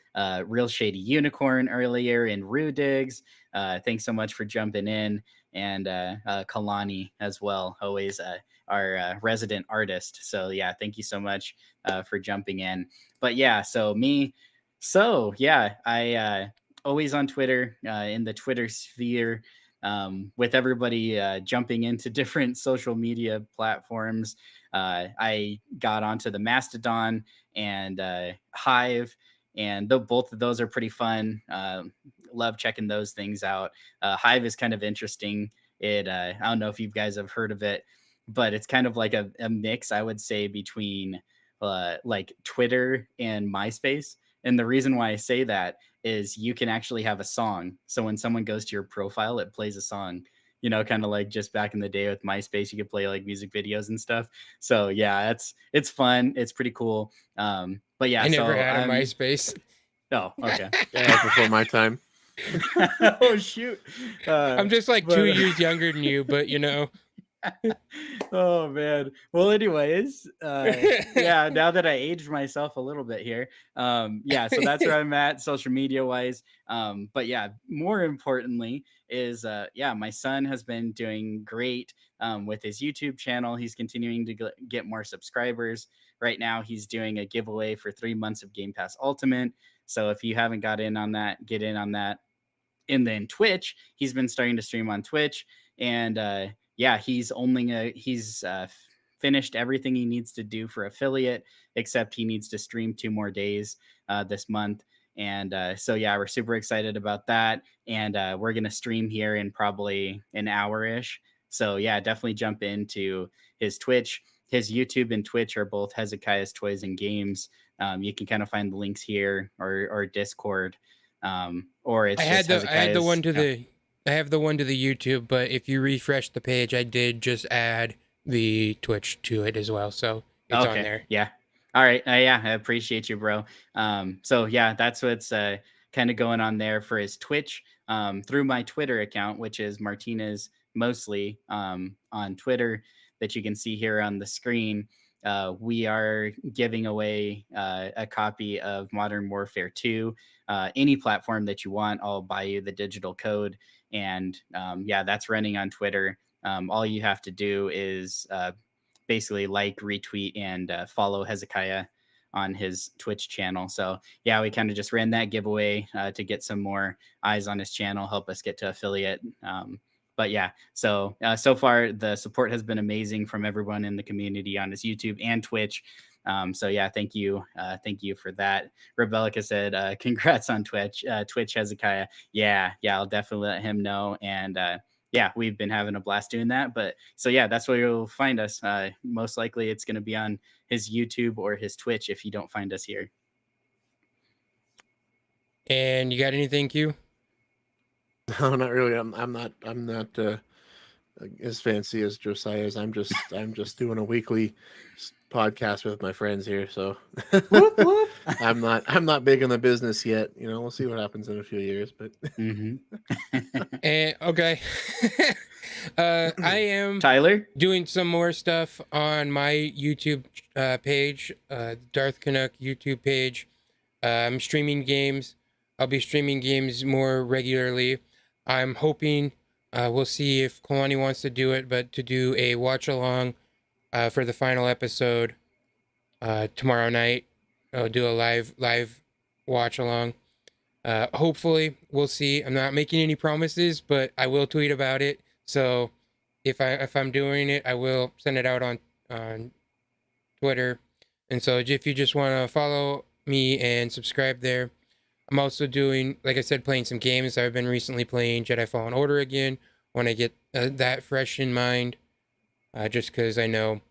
Speaker 6: Real Shady Unicorn earlier in Rue Digs. Thanks so much for jumping in. And Kaloni as well, always our resident artist. So yeah, thank you so much for jumping in. But yeah, I always on Twitter, in the Twitter sphere, with everybody jumping into different social media platforms. I got onto the Mastodon and Hive, and both of those are pretty fun. Love checking those things out. Hive is kind of interesting. I don't know if you guys have heard of it, but it's kind of like a mix, I would say, between like Twitter and MySpace. And the reason why I say that is you can actually have a song. So when someone goes to your profile, it plays a song, you know, kind of like just back in the day with MySpace, you could play like music videos and stuff. So yeah, it's fun. It's pretty cool. But yeah,
Speaker 4: I never had a MySpace.
Speaker 6: Oh, okay.
Speaker 2: Yeah, before my time.
Speaker 6: Oh shoot!
Speaker 4: I'm just like 2 years younger than you, but you know.
Speaker 6: Oh man. Well, anyways, yeah. Now that I aged myself a little bit here, yeah. So that's where I'm at, social media wise. But yeah, more importantly is, yeah, my son has been doing great with his YouTube channel. He's continuing to get more subscribers. Right now, he's doing a giveaway for 3 months of Game Pass Ultimate. So if you haven't got in on that, get in on that. And then Twitch, he's been starting to stream on Twitch, and yeah, he's finished everything he needs to do for affiliate, except he needs to stream 2 more days this month. And so yeah, we're super excited about that, and we're gonna stream here in probably an hour ish. So yeah, definitely jump into his Twitch. His YouTube and Twitch are both Hezekiah's Toys and Games. You can kind of find the links here, or Discord, or it's
Speaker 4: I had
Speaker 6: just
Speaker 4: the I had the one to
Speaker 6: Hezekiah's.
Speaker 4: the I have the one to the YouTube, but if you refresh the page, I did just add the Twitch to it as well, so it's on there.
Speaker 6: Yeah. All right. Yeah, I appreciate you, bro. So yeah, that's what's kind of going on there for his Twitch. Through my Twitter account, which is Martinez mostly on Twitter, that you can see here on the screen. We are giving away a copy of Modern Warfare 2. Any platform that you want, I'll buy you the digital code. And yeah, that's running on Twitter. All you have to do is basically like, retweet, and follow Hezekiah on his Twitch channel. So yeah, we kind of just ran that giveaway to get some more eyes on his channel, help us get to affiliate. But yeah, so so far the support has been amazing from everyone in the community on his YouTube and Twitch. So yeah, thank you for that. Rebellica said, "Congrats on Twitch, Hezekiah." Yeah, I'll definitely let him know. And yeah, we've been having a blast doing that. But so yeah, that's where you'll find us. Most likely, it's going to be on his YouTube or his Twitch if you don't find us here.
Speaker 4: And you got anything, Q?
Speaker 2: No, not really. I'm not as fancy as Josiah's. I'm just doing a weekly podcast with my friends here. So
Speaker 6: Whoop, whoop.
Speaker 2: I'm not big in the business yet. You know, we'll see what happens in a few years. But
Speaker 4: And okay. I am
Speaker 6: Tyler,
Speaker 4: doing some more stuff on my YouTube page, Darth Canuck YouTube page. I'm streaming games. I'll be streaming games more regularly. I'm hoping we'll see if Kaloni wants to do it, but to do a watch along for the final episode tomorrow night. I'll do a live watch along. Hopefully, we'll see. I'm not making any promises, but I will tweet about it. So if I'm doing it, I will send it out on Twitter. And so if you just want to follow me and subscribe there. I'm also doing, like I said, playing some games. I've been recently playing Jedi Fallen Order again when I get that fresh in mind, just because I know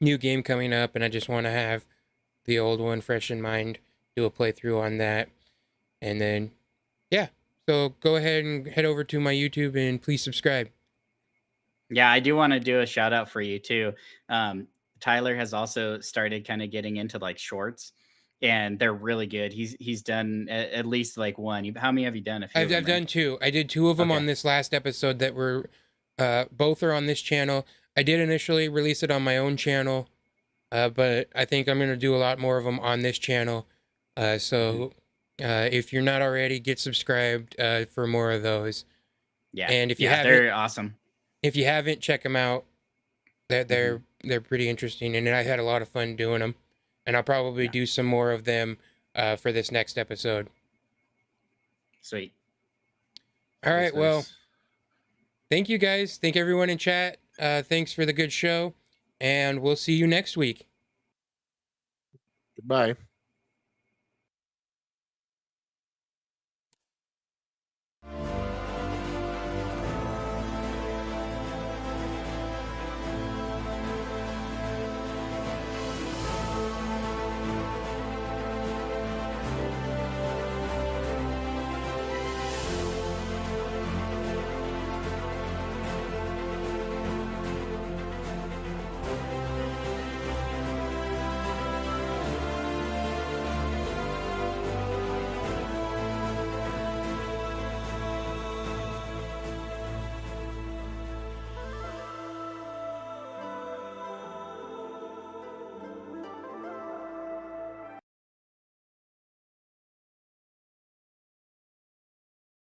Speaker 4: new game coming up and I just want to have the old one fresh in mind, do a playthrough on that. And then, yeah, so go ahead and head over to my YouTube and please subscribe.
Speaker 6: yeah, I do want to do a shout out for you too. Tyler has also started kind of getting into like shorts, and they're really good. He's done at least like one. How many have you done?
Speaker 4: I've done two. I did two of them on this last episode that were both are on this channel. I did initially release it on my own channel, but I think I'm going to do a lot more of them on this channel. So if you're not already, get subscribed for more of those.
Speaker 6: Yeah,
Speaker 4: and if you haven't,
Speaker 6: they're awesome.
Speaker 4: If you haven't, check them out. They're pretty interesting, and I had a lot of fun doing them. And I'll probably do some more of them for this next episode.
Speaker 6: Sweet.
Speaker 4: All right. Well, thank you guys. Thank everyone in chat. Thanks for the good show. And we'll see you next week.
Speaker 2: Goodbye.